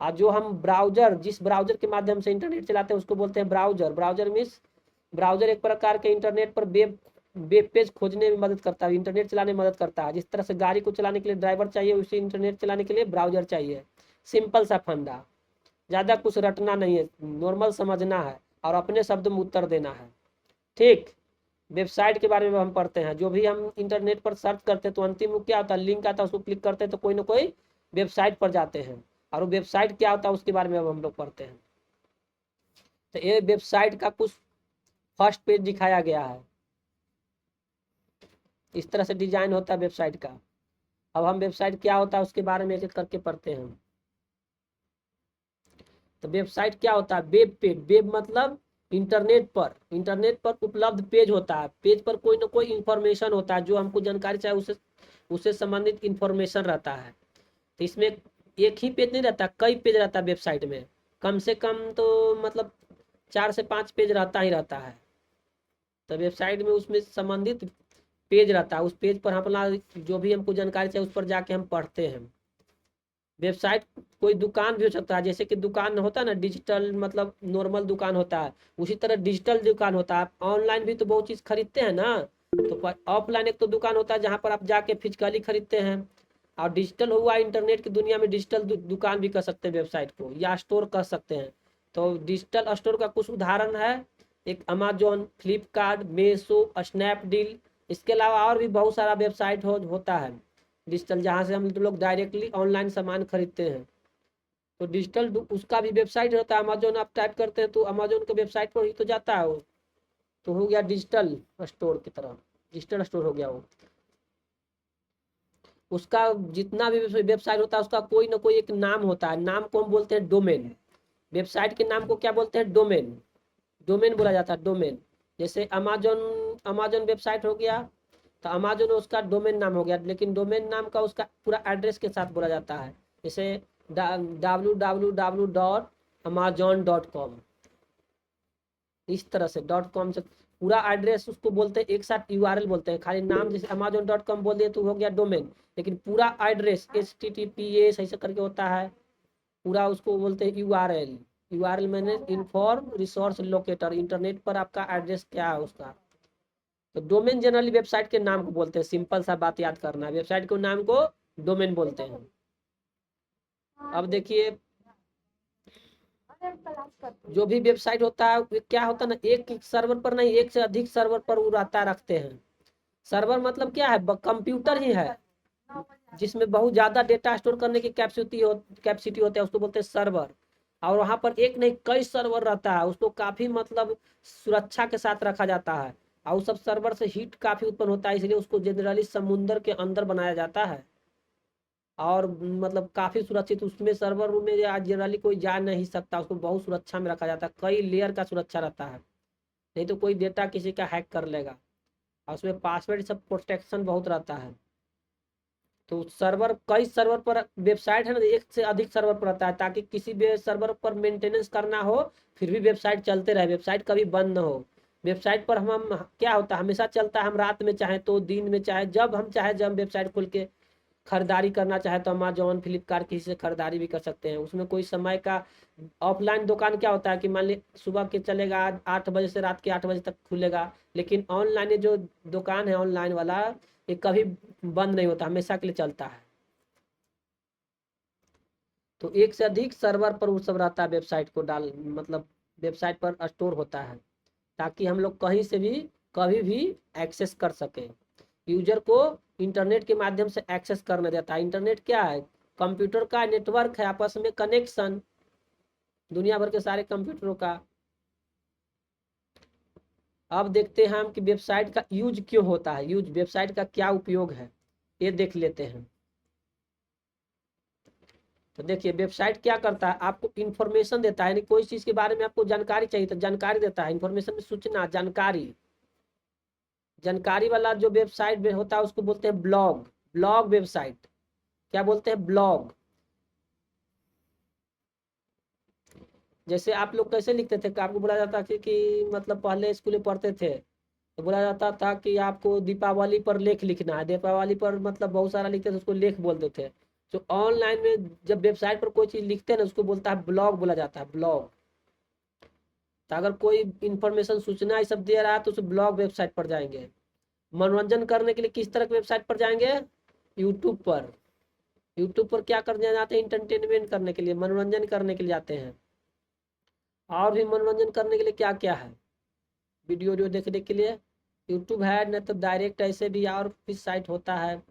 और जो हम ब्राउजर, जिस ब्राउजर के माध्यम से इंटरनेट चलाते हैं उसको बोलते हैं ब्राउजर। ब्राउजर मीन्स, ब्राउजर एक प्रकार के इंटरनेट पर वेब पेज खोजने में मदद करता है, इंटरनेट चलाने में मदद करता है। जिस तरह से गाड़ी को चलाने के लिए ड्राइवर चाहिए, उसी इंटरनेट चलाने के लिए ब्राउजर चाहिए। सिंपल सा फंडा, ज़्यादा कुछ रटना नहीं है, नॉर्मल समझना है और अपने शब्द में उत्तर देना है। ठीक, वेबसाइट के बारे में हम पढ़ते हैं। जो भी हम इंटरनेट पर सर्च करते हैं तो अंतिम में क्या होता है, लिंक आता है, उसको क्लिक करते हैं तो कोई ना कोई वेबसाइट पर जाते हैं, और वो वेबसाइट क्या होता है उसके बारे में अब हम लोग पढ़ते हैं। तो ये वेबसाइट का कुछ फर्स्ट पेज दिखाया गया है, इस तरह से डिजाइन होता है वेबसाइट का। अब हम वेबसाइट क्या होता है उसके बारे में एक एक करके पढ़ते हैं। तो वेबसाइट क्या होता है, वेब पेज, वेब मतलब इंटरनेट पर उपलब्ध पेज होता है। पेज पर कोई ना कोई इंफॉर्मेशन होता है, जो हमको जानकारी चाहिए उससे उससे संबंधित इंफॉर्मेशन रहता है। तो इसमें एक ही पेज नहीं रहता, कई पेज रहता है वेबसाइट में, कम से कम तो मतलब 4 से 5 पेज रहता ही रहता है। तो वेबसाइट में उसमें संबंधित पेज रहता है, उस पेज पर हम अपना जो भी हमको जानकारी चाहिए उस पर जाके हम पढ़ते हैं। वेबसाइट कोई दुकान भी हो सकता है, जैसे कि दुकान होता है ना डिजिटल, मतलब नॉर्मल दुकान होता है, उसी तरह डिजिटल दुकान होता है। ऑनलाइन भी तो बहुत चीज़ खरीदते हैं ना, तो ऑफलाइन एक तो दुकान होता है जहाँ पर आप जाके फिजिकली खरीदते हैं, और डिजिटल हुआ इंटरनेट की दुनिया में डिजिटल दुकान भी कर सकते हैं वेबसाइट को, या स्टोर कर सकते हैं। तो डिजिटल स्टोर का कुछ उदाहरण है, एक अमेजोन, फ्लिपकार्ट, मीशो, स्नैपडील। इसके अलावा और भी बहुत सारा वेबसाइट होता है डिजिटल, जहाँ से हम लोग डायरेक्टली ऑनलाइन सामान खरीदते हैं। तो डिजिटल उसका भी वेबसाइट होता है, अमेजोन आप टाइप करते हैं तो अमेजोन के वेबसाइट पर ही तो जाता है वो, तो हो गया डिजिटल स्टोर की तरह, डिजिटल स्टोर हो गया वो। उसका जितना भी वेबसाइट होता है उसका कोई ना कोई एक नाम होता है, नाम को हम बोलते हैं डोमेन। वेबसाइट के नाम को क्या बोलते हैं, डोमेन। डोमेन बोला जाता है, डोमेन। जैसे अमेजोन, अमेजोन वेबसाइट हो गया तो अमेजोन उसका डोमेन नाम हो गया, लेकिन डोमेन नाम का उसका पूरा एड्रेस के साथ बोला जाता है। जैसे www.amazon.com, इस तरह से .com से पूरा एड्रेस उसको बोलते हैं, एक साथ यूआरएल बोलते हैं। खाली नाम जैसे amazon.com बोल दिए तो हो गया डोमेन, लेकिन पूरा एड्रेस HTTPS ऐसे करके होता है, पूरा उसको बोलते हैं यूआरएल। यूआरएल मैंने इन्फॉर्म रिसोर्स लोकेटर, इंटरनेट पर आपका एड्रेस क्या है उसका। तो डोमेन जनरली वेबसाइट के नाम को बोलते हैं, सिंपल सा बात याद करना है, वेबसाइट के नाम को डोमेन बोलते हैं। अब देखिए, जो भी वेबसाइट होता है वो क्या होता है ना, एक सर्वर पर नहीं, एक से अधिक सर्वर पर वो रहता रखते हैं। सर्वर मतलब क्या है, कंप्यूटर ही है जिसमें बहुत ज्यादा डेटा स्टोर करने की कैपेसिटी होती है, उसको बोलते हैं सर्वर। और वहां पर एक नहीं कई सर्वर रहता है, उसको काफी मतलब सुरक्षा के साथ रखा जाता है, और उस सब सर्वर से हीट काफी उत्पन्न होता है, इसलिए उसको जनरली समुद्र के अंदर बनाया जाता है। और मतलब काफी सुरक्षित, उसमें सर्वर रूम में आज जनरली कोई जा नहीं सकता, उसको बहुत सुरक्षा में रखा जाता है, कई लेयर का सुरक्षा रहता है, नहीं तो कोई डेटा किसी का हैक कर लेगा। और उसमें पासवर्ड सब प्रोटेक्शन बहुत रहता है। तो सर्वर, कई सर्वर पर वेबसाइट है ना, एक से अधिक सर्वर पर रहता है, ताकि किसी भी सर्वर पर मेंटेनेंस करना हो फिर भी वेबसाइट चलते रहे, वेबसाइट कभी बंद ना हो। वेबसाइट पर हम क्या होता है, हमेशा चलता है, हम रात में चाहे तो दिन में चाहे जब हम चाहे जब वेबसाइट खोल के खरीदारी करना चाहे तो अमेजोन, फ्लिपकार्ट किसी से खरीदारी भी कर सकते हैं। उसमें कोई समय का, ऑफलाइन दुकान क्या होता है कि मान ली सुबह के चलेगा 8 बजे से रात के 8 बजे तक खुलेगा, लेकिन ऑनलाइन ये जो दुकान है ऑनलाइन वाला, ये कभी बंद नहीं होता, हमेशा के लिए चलता है। तो एक से अधिक सर्वर पर वो सब रहता है, वेबसाइट को डाल मतलब वेबसाइट पर स्टोर होता है। ताकि हम लोग कहीं से भी कभी भी एक्सेस कर सकें। यूजर को इंटरनेट के माध्यम से एक्सेस करने देता है। इंटरनेट क्या है? कंप्यूटर का नेटवर्क है, आपस में कनेक्शन, दुनिया भर के सारे कंप्यूटरों का। अब देखते हैं हम कि वेबसाइट का यूज क्यों होता है, यूज वेबसाइट का क्या उपयोग है, ये देख लेते हैं। तो देखिए वेबसाइट क्या करता है, आपको इंफॉर्मेशन देता है, यानी कोई चीज के बारे में आपको जानकारी चाहिए तो जानकारी देता है। इंफॉर्मेशन में सूचना, जानकारी, जानकारी वाला जो वेबसाइट में होता है उसको बोलते हैं ब्लॉग। ब्लॉग वेबसाइट क्या बोलते हैं? ब्लॉग। जैसे आप लोग कैसे लिखते थे, आपको बोला जाता कि मतलब पहले स्कूल में पढ़ते थे तो बोला जाता था कि आपको दीपावली पर लेख लिखना है। दीपावली पर मतलब बहुत सारा लिखते थे, उसको लेख बोलते थे। जो ऑनलाइन में जब वेबसाइट पर कोई चीज लिखते हैं ना उसको बोलता है ब्लॉग, बोला जाता है ब्लॉग। तो अगर कोई इंफॉर्मेशन, सूचना ये सब दे रहा है तो उस ब्लॉग वेबसाइट पर जाएंगे। मनोरंजन करने के लिए किस तरह की वेबसाइट पर जाएंगे? यूट्यूब पर। यूट्यूब पर क्या करने जाते हैं? इंटरटेनमेंट करने के लिए, मनोरंजन करने के लिए जाते हैं। और भी मनोरंजन करने के लिए क्या क्या है? वीडियो वीडियो देखने के लिए यूट्यूब है, न तो डायरेक्ट ऐसे भी और भी साइट होता है,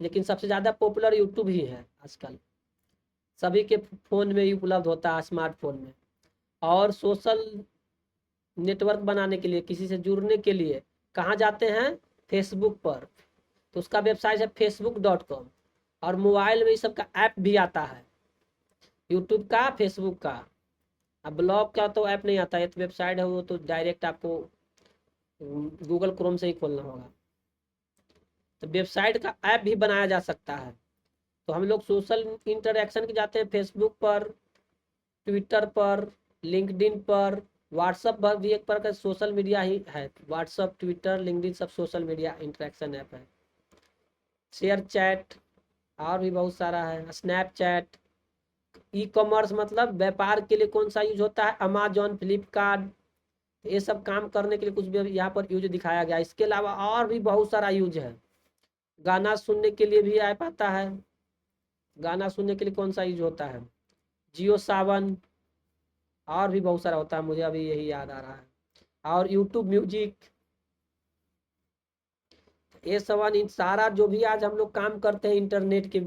लेकिन सबसे ज़्यादा पॉपुलर यूट्यूब ही है आजकल। सभी के फ़ोन में ही उपलब्ध होता है, स्मार्टफोन में। और सोशल नेटवर्क बनाने के लिए, किसी से जुड़ने के लिए कहाँ जाते हैं? फेसबुक पर। तो उसका वेबसाइट है facebook.com। और मोबाइल में इस सब का ऐप भी आता है, यूट्यूब का, फेसबुक का। अब ब्लॉग का तो ऐप नहीं आता है, तो वेबसाइट है वो तो डायरेक्ट आपको गूगल क्रोम से ही खोलना होगा। तो वेबसाइट का ऐप भी बनाया जा सकता है। तो हम लोग सोशल इंटरेक्शन के जाते हैं फेसबुक पर, ट्विटर पर, लिंक्डइन पर, व्हाट्सअप पर भी एक प्रकार का सोशल मीडिया ही है। व्हाट्सअप, ट्विटर, लिंक्डइन सब सोशल मीडिया इंटरेक्शन ऐप है। शेयर चैट और भी बहुत सारा है, स्नैपचैट। ई कॉमर्स मतलब व्यापार के लिए कौन सा यूज होता है? अमेजोन, फ्लिपकार्ट। ये सब काम करने के लिए कुछ भी यहाँ पर यूज दिखाया गया। इसके अलावा और भी बहुत सारा यूज है। गाना सुनने के लिए भी ऐप आता है। गाना सुनने के लिए कौन सा यूज होता है? जियो सावन। और भी बहुत सारा होता है, मुझे अभी यही याद आ रहा है। और यूट्यूब म्यूजिक। ये सवाल, इन सारा जो भी आज हम लोग काम करते हैं इंटरनेट के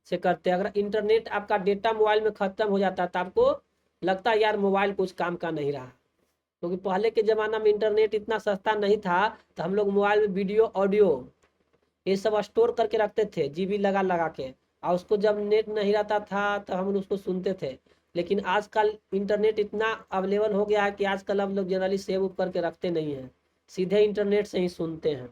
से करते हैं। अगर इंटरनेट आपका डेटा मोबाइल में खत्म हो जाता है तो आपको लगता है यार मोबाइल कुछ काम का नहीं रहा। क्योंकि पहले के ज़माना में इंटरनेट इतना सस्ता नहीं था, तो हम लोग मोबाइल में वीडियो, ऑडियो ये सब स्टोर करके रखते थे, जीबी लगा लगा के। और उसको जब नेट नहीं रहता था तो हम उसको सुनते थे। लेकिन आजकल इंटरनेट इतना अवेलेबल हो गया है कि आजकल हम लोग जनरली सेव उप करके रखते नहीं हैं, सीधे इंटरनेट से ही सुनते हैं।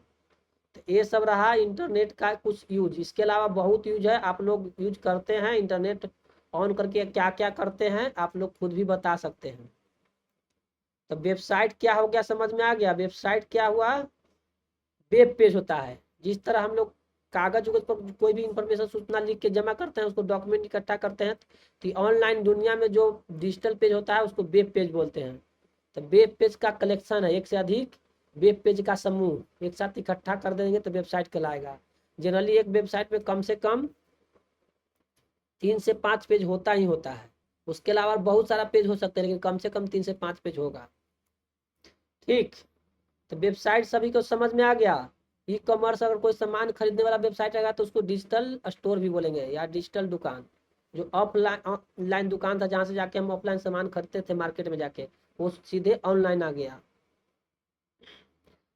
तो ये सब रहा इंटरनेट का कुछ यूज। इसके अलावा बहुत यूज है, आप लोग यूज करते हैं इंटरनेट ऑन करके, क्या क्या करते हैं आप लोग खुद भी बता सकते हैं। तो वेबसाइट क्या हो गया, समझ में आ गया? वेबसाइट क्या हुआ? वेब पेज होता है। जिस तरह हम लोग कागज उगज पर कोई भी इंफॉर्मेशन, सूचना लिख के जमा करते हैं, उसको डॉक्यूमेंट इकट्ठा करते हैं, तो ऑनलाइन दुनिया में जो डिजिटल पेज होता है उसको वेब पेज बोलते हैं। तो वेब पेज का कलेक्शन है, एक से अधिक वेब पेज का समूह एक साथ इकट्ठा कर देंगे तो वेबसाइट कहलाएगा। जनरली एक वेबसाइट में कम से कम 3 से 5 पेज होता ही होता है। उसके अलावा बहुत सारा पेज हो सकते हैं, लेकिन कम से कम 3 से 5 पेज होगा। ठीक। तो वेबसाइट सभी को समझ में आ गया। ई कॉमर्स, अगर कोई सामान खरीदने वाला वेबसाइट रहेगा तो उसको डिजिटल स्टोर भी बोलेंगे, या डिजिटल दुकान। जो ऑफलाइन दुकान था जहाँ से जाके हम ऑफलाइन सामान खरीदते थे मार्केट में जाके, वो सीधे ऑनलाइन आ गया।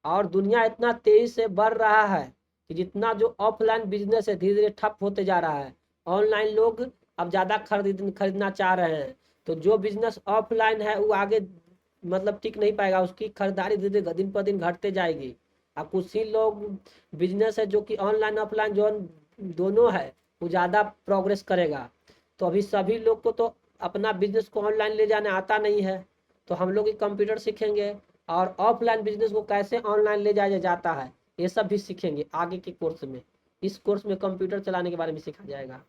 और दुनिया इतना तेजी से बढ़ रहा है कि जितना जो ऑफलाइन बिजनेस है धीरे धीरे ठप होते जा रहा है। ऑनलाइन लोग अब ज़्यादा खरीदना चाह रहे हैं। तो जो बिजनेस ऑफलाइन है वो आगे मतलब टिक नहीं पाएगा, उसकी खरीदारी धीरे धीरे दिन पर दिन घटते जाएगी। अब कुछ ही लोग बिजनेस है जो कि ऑनलाइन ऑफलाइन जो दोनों है वो ज़्यादा प्रोग्रेस करेगा। तो अभी सभी लोग को तो अपना बिजनेस को ऑनलाइन ले जाने आता नहीं है, तो हम लोग कंप्यूटर सीखेंगे और ऑफलाइन बिजनेस को कैसे ऑनलाइन ले जाया जाता है ये सब भी सीखेंगे आगे के कोर्स में। इस कोर्स में कंप्यूटर चलाने के बारे में सीखा जाएगा।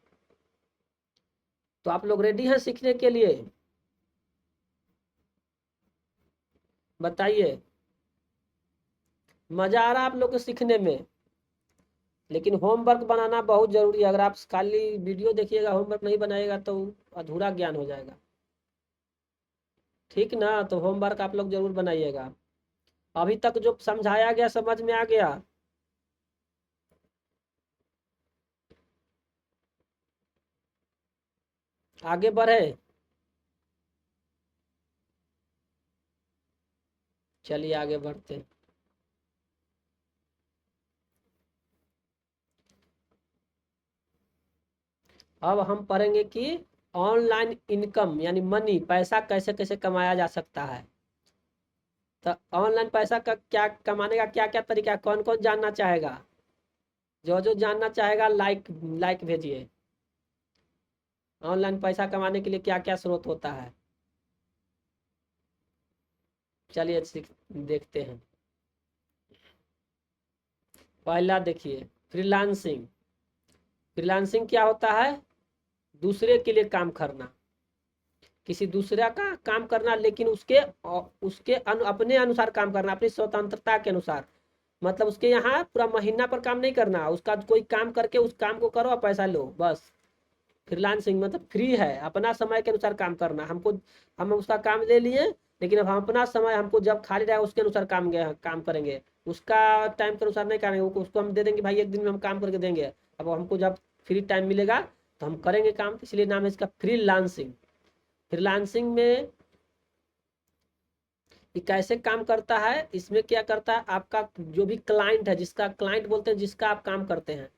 तो आप लोग रेडी हैं सीखने के लिए? बताइए, मजा आ रहा है आप लोग को सीखने में? लेकिन होमवर्क बनाना बहुत जरूरी है। अगर आप खाली वीडियो देखिएगा, होमवर्क नहीं बनाएगा तो अधूरा ज्ञान हो जाएगा। ठीक ना? तो होमवर्क आप लोग जरूर बनाइएगा। अभी तक जो समझाया गया समझ में आ गया? आगे बढ़े? चलिए आगे बढ़ते हैं। अब हम पढ़ेंगे कि ऑनलाइन इनकम यानी मनी, पैसा कैसे कैसे कमाया जा सकता है। तो ऑनलाइन पैसा का क्या कमाने का क्या क्या तरीका है, कौन कौन जानना चाहेगा? जो जो जानना चाहेगा लाइक लाइक भेजिए। ऑनलाइन पैसा कमाने के लिए क्या क्या स्रोत होता है? चलिए देखते हैं। पहला देखिए, फ्रीलांसिंग। फ्रीलांसिंग क्या होता है? दूसरे के लिए काम करना, किसी दूसरा का काम करना, लेकिन अपने अनुसार काम करना, अपनी स्वतंत्रता के अनुसार। मतलब उसके यहाँ पूरा महीना पर काम नहीं करना, उसका कोई काम करके उस काम को करो और पैसा लो, बस। फ्रीलांसिंग मतलब फ्री है, अपना समय के अनुसार काम करना। हम उसका काम ले लिए, लेकिन अब हम अपना समय, हमको जब खाली रहेगा उसके अनुसार काम करेंगे। उसका टाइम के अनुसार नहीं करेंगे, उसको हम दे देंगे भाई एक दिन में हम काम करके देंगे। अब हमको जब फ्री टाइम मिलेगा तो हम करेंगे काम, इसलिए नाम है इसका फ्रीलांसिंग। फ्रीलांसिंग में ये कैसे काम करता है, इसमें क्या करता है, आपका जो भी क्लाइंट है, जिसका क्लाइंट बोलते हैं, जिसका आप काम करते हैं,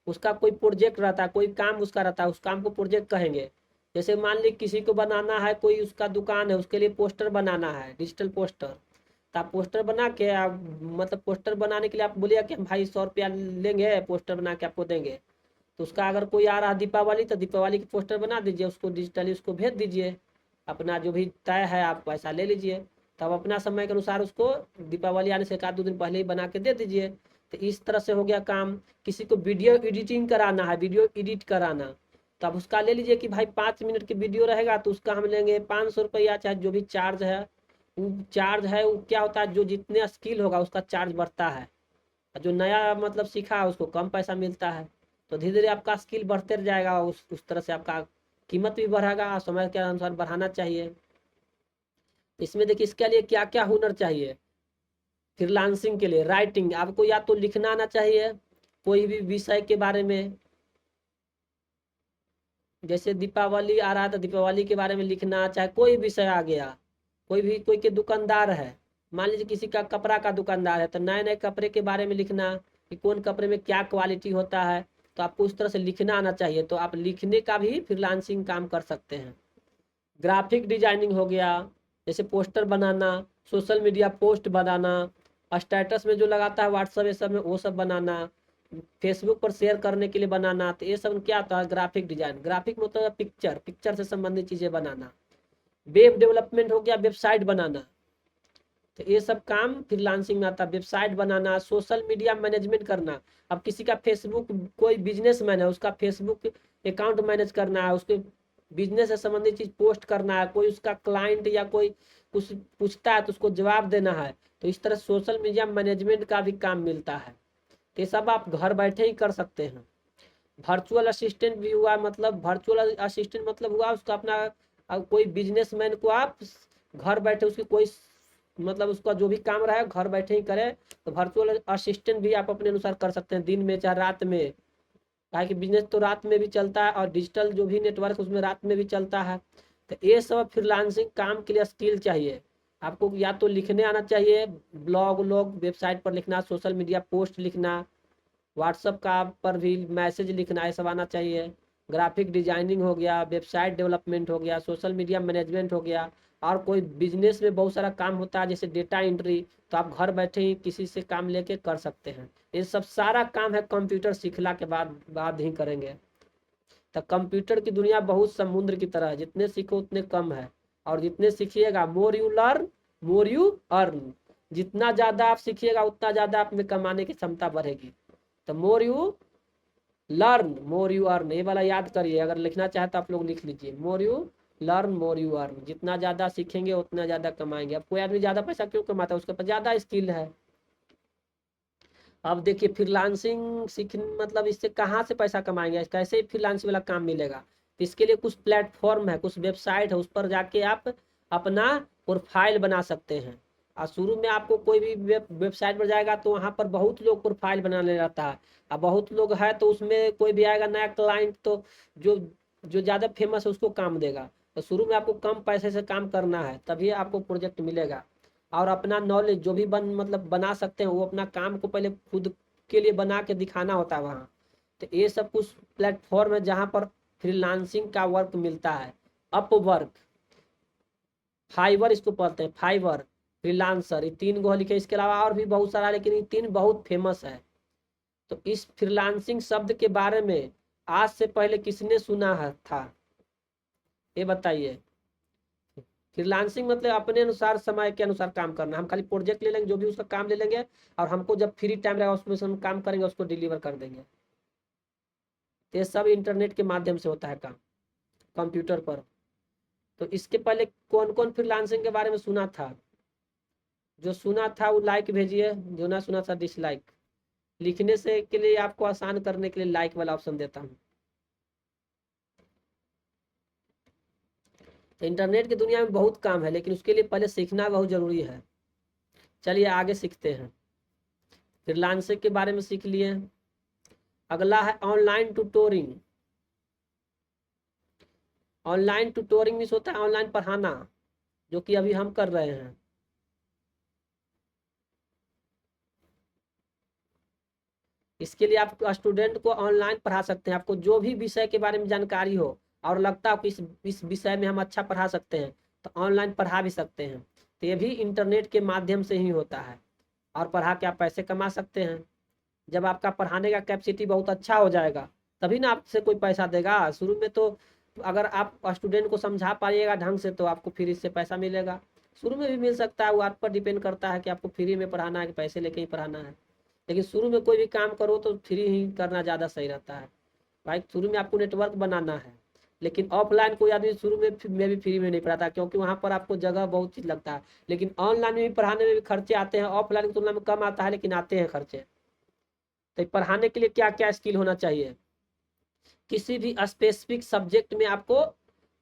उसका कोई प्रोजेक्ट रहता है, कोई काम उसका रहता है, उस काम को प्रोजेक्ट कहेंगे। जैसे मान ली किसी को बनाना है, कोई उसका दुकान है, उसके लिए पोस्टर बनाना है, डिजिटल पोस्टर। तो आप पोस्टर बना के आप, मतलब पोस्टर बनाने के लिए आप बोलिए कि हम भाई 100 रुपया लेंगे, पोस्टर बना के आपको देंगे। तो उसका अगर कोई आ रहा है दीपावली, तो दीपावली की पोस्टर बना दीजिए, उसको डिजिटली उसको भेज दीजिए। अपना जो भी तय है आप पैसा ले लीजिए। तब अपना समय के अनुसार उसको दीपावली आने से 1 आध 2 दिन पहले ही बना के दे दीजिए। तो इस तरह से हो गया काम। किसी को वीडियो एडिटिंग कराना है, वीडियो एडिट कराना, तो आप उसका ले लीजिए कि भाई 5 मिनट की वीडियो रहेगा तो उसका हम लेंगे 500 रुपया, चाहे जो भी चार्ज है। वो चार्ज है, वो क्या होता है, जो जितने स्किल होगा उसका चार्ज बढ़ता है। जो नया मतलब सीखा है उसको कम पैसा मिलता है। तो धीरे धीरे आपका स्किल बढ़ते जाएगा, उस तरह से आपका कीमत भी बढ़ेगा, समय के अनुसार बढ़ाना चाहिए। इसमें देखिए इसके लिए क्या क्या हुनर चाहिए। फ्रीलांसिंग के लिए राइटिंग, आपको या तो लिखना आना चाहिए कोई भी विषय के बारे में। जैसे दीपावली आ रहा था, दीपावली के बारे में लिखना, चाहे कोई विषय आ गया। कोई के दुकानदार है, मान लीजिए किसी का कपड़ा का दुकानदार है, तो नए नए कपड़े के बारे में लिखना कि कौन कपड़े में क्या क्वालिटी होता है। तो आपको उस तरह से लिखना आना चाहिए, तो आप लिखने का भी फ्रीलांसिंग काम कर सकते हैं। ग्राफिक डिजाइनिंग हो गया, जैसे पोस्टर बनाना, सोशल मीडिया पोस्ट बनाना, स्टेटस में जो लगाता है व्हाट्सएप ये सब में, वो सब बनाना, फेसबुक पर शेयर करने के लिए बनाना। तो ये सब क्या होता है, ग्राफिक डिजाइन। ग्राफिक मतलब पिक्चर, पिक्चर से संबंधित चीजें बनाना। वेब डेवलपमेंट हो गया, वेबसाइट बनाना। तो ये सब काम फ्रीलांसिंग में आता है। वेबसाइट बनाना, सोशल मीडिया मैनेजमेंट करना। अब किसी का फेसबुक, कोई बिजनेसमैन है, उसका फेसबुक अकाउंट मैनेज करना है, उसके बिजनेस से संबंधित चीज पोस्ट करना है, कोई उसका क्लाइंट या कोई कुछ पूछता है तो उसको जवाब देना है। तो इस तरह सोशल मीडिया मैनेजमेंट का भी काम मिलता है। ये सब आप घर बैठे ही कर सकते हैं। वर्चुअल असिस्टेंट भी हुआ, मतलब वर्चुअल असिस्टेंट मतलब हुआ उसका अपना, कोई बिजनेसमैन को आप घर बैठे उसकी कोई मतलब उसका जो भी काम रहा है घर बैठे ही करे। तो वर्चुअल असिस्टेंट भी आप अपने अनुसार कर सकते हैं, दिन में चाहे रात में। काहे कि बिजनेस तो रात में भी चलता है, और डिजिटल जो भी नेटवर्क उसमें रात में भी चलता है। तो ये सब फ्रीलांसिंग काम के लिए स्किल चाहिए। आपको या तो लिखने आना चाहिए, ब्लॉग लोग वेबसाइट पर लिखना, सोशल मीडिया पोस्ट लिखना, व्हाट्सअप का पर भी मैसेज लिखना, ये सब आना चाहिए। ग्राफिक डिजाइनिंग हो गया, वेबसाइट डेवलपमेंट हो गया, सोशल मीडिया मैनेजमेंट हो गया। और कोई बिजनेस में बहुत सारा काम होता है जैसे डेटा एंट्री, तो आप घर बैठे ही किसी से काम लेके कर सकते हैं। ये सब सारा काम है कंप्यूटर सीखला के बाद ही करेंगे। तो कंप्यूटर की दुनिया बहुत समुद्र की तरह है, जितने सीखो उतने कम है। और जितने सीखिएगा, more you learn more you earn. जितना ज्यादा आप सीखिएगा उतना ज्यादा आप में कमाने की क्षमता बढ़ेगी। तो मोर you learn more you earn, ये वाला याद करिए। अगर लिखना चाहे तो आप लोग लिख लीजिए, मोर you learn more you earn. जितना ज्यादा सीखेंगे उतना ज्यादा कमाएंगे। अब कोई आदमी ज्यादा पैसा क्यों कमाता है, उसके पास ज्यादा स्किल है। अब देखिए फ्रीलांसिंग सीख मतलब इससे कहाँ से पैसा कमाएंगे, कैसे फ्रीलांसिंग वाला काम मिलेगा। तो इसके लिए कुछ प्लेटफॉर्म है, कुछ वेबसाइट है, उस पर जाके आप अपना प्रोफाइल बना सकते हैं। और शुरू में आपको कोई भी वेबसाइट पर जाएगा तो वहाँ पर बहुत लोग प्रोफाइल बनाने रहता है, अब बहुत लोग है तो उसमें कोई भी आएगा नया क्लाइंट तो जो जो ज़्यादा फेमस है उसको काम देगा। तो शुरू में आपको कम पैसे से काम करना है, तभी आपको प्रोजेक्ट मिलेगा। और अपना नॉलेज जो भी मतलब बना सकते हैं, वो अपना काम को पहले खुद के लिए बना के दिखाना होता है वहाँ। तो ये सब कुछ प्लेटफॉर्म है जहाँ पर फ्रीलांसिंग का वर्क मिलता है। अपवर्क, फाइवर इसको पढ़ते हैं, फाइवर, फ्रीलांसर, ये 3 गो लिखे। इसके अलावा और भी बहुत सारा, लेकिन ये 3 बहुत फेमस है। तो इस फ्रीलांसिंग शब्द के बारे में आज से पहले किसने सुना है था, ये बताइए। फ्रीलांसिंग मतलब अपने अनुसार समय के अनुसार काम करना। हम खाली प्रोजेक्ट ले लेंगे, जो भी उसका काम ले लेंगे, और हमको जब फ्री टाइम रहेगा उसमें से हम काम करेंगे, उसको डिलीवर कर देंगे। ये सब इंटरनेट के माध्यम से होता है काम, कंप्यूटर पर। तो इसके पहले कौन कौन फ्रीलांसिंग के बारे में सुना था? जो सुना था वो लाइक भेजिए, जो ना सुना था डिसलाइक। लिखने से के लिए आपको आसान करने के लिए लाइक वाला ऑप्शन देता हूँ। तो इंटरनेट की दुनिया में बहुत काम है, लेकिन उसके लिए पहले सीखना बहुत जरूरी है। चलिए आगे सीखते हैं। फ्रीलांसिंग के बारे में सीख लिए। अगला है online tutoring. Online tutoring means होता है ऑनलाइन पढ़ाना, जो कि अभी हम कर रहे हैं। इसके लिए आप स्टूडेंट को ऑनलाइन पढ़ा सकते हैं। आपको जो भी विषय के बारे में जानकारी हो और लगता हो कि इस विषय में हम अच्छा पढ़ा सकते हैं, तो ऑनलाइन पढ़ा भी सकते हैं। तो ये भी इंटरनेट के माध्यम से ही होता है, और पढ़ा के आप पैसे कमा सकते हैं। जब आपका पढ़ाने का कैपेसिटी बहुत अच्छा हो जाएगा, तभी ना आपसे कोई पैसा देगा। शुरू में तो अगर आप स्टूडेंट को समझा पाइएगा ढंग से, तो आपको फ्री से पैसा मिलेगा। शुरू में भी मिल सकता है, वो आप पर डिपेंड करता है कि आपको फ्री में पढ़ाना है कि पैसे लेके ही पढ़ाना है। लेकिन शुरू में कोई भी काम करो तो फ्री ही करना ज़्यादा सही रहता है। भाई शुरू में आपको नेटवर्क बनाना है। लेकिन ऑफलाइन कोई आदमी शुरू में भी फ्री में नहीं पढ़ाता, क्योंकि वहाँ पर आपको जगह बहुत चीज़ लगता है। लेकिन ऑनलाइन में भी पढ़ाने में भी खर्चे आते हैं, ऑफलाइन की तुलना में कम आता है, लेकिन आते हैं खर्चे। तो पढ़ाने के लिए क्या क्या स्किल होना चाहिए? किसी भी स्पेसिफिक सब्जेक्ट में आपको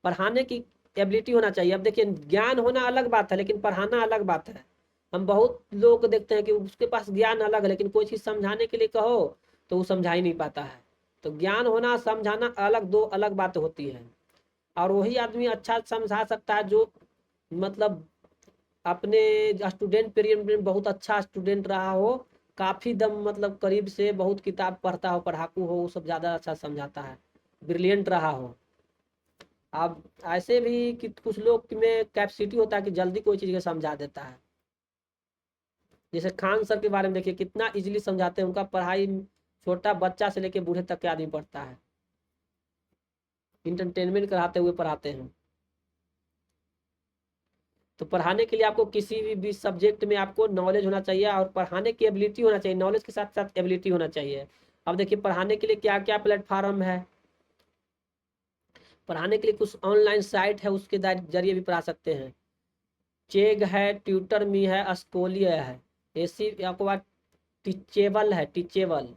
पढ़ाने की एबिलिटी होना चाहिए। अब देखिए, ज्ञान होना अलग बात है, लेकिन पढ़ाना अलग बात है। हम बहुत लोग को देखते हैं कि उसके पास ज्ञान अलग है, लेकिन कोई चीज़ समझाने के लिए कहो तो वो समझा ही नहीं पाता है। तो ज्ञान होना समझाना अलग, दो अलग बात होती है। और वही आदमी अच्छा समझा सकता है जो मतलब अपने स्टूडेंट पीरियड में बहुत अच्छा स्टूडेंट रहा हो, काफ़ी दम मतलब करीब से बहुत किताब पढ़ता हो, पढ़ाकू हो, वो सब ज़्यादा अच्छा समझाता है, ब्रिलियंट रहा हो। अब ऐसे भी कि कुछ लोग में कैपेसिटी होता है कि जल्दी कोई चीज़ को समझा देता है। जैसे खान सर के बारे में देखिए, कितना इजीली समझाते हैं। उनका पढ़ाई छोटा बच्चा से लेके बूढ़े तक के आदमी पढ़ता है, इंटरटेनमेंट कराते हुए पढ़ाते हैं। तो पढ़ाने के लिए आपको किसी भी सब्जेक्ट में आपको नॉलेज होना चाहिए, और पढ़ाने की एबिलिटी होना चाहिए, नॉलेज के साथ साथ एबिलिटी होना चाहिए। अब देखिए, पढ़ाने के लिए क्या क्या प्लेटफॉर्म है। पढ़ाने के लिए कुछ ऑनलाइन साइट है, उसके जरिए भी पढ़ा सकते हैं। चेग है, ट्यूटर मी है, स्कोलिया है, ऐसी आपको बात। टीचेबल है, टीचेबल।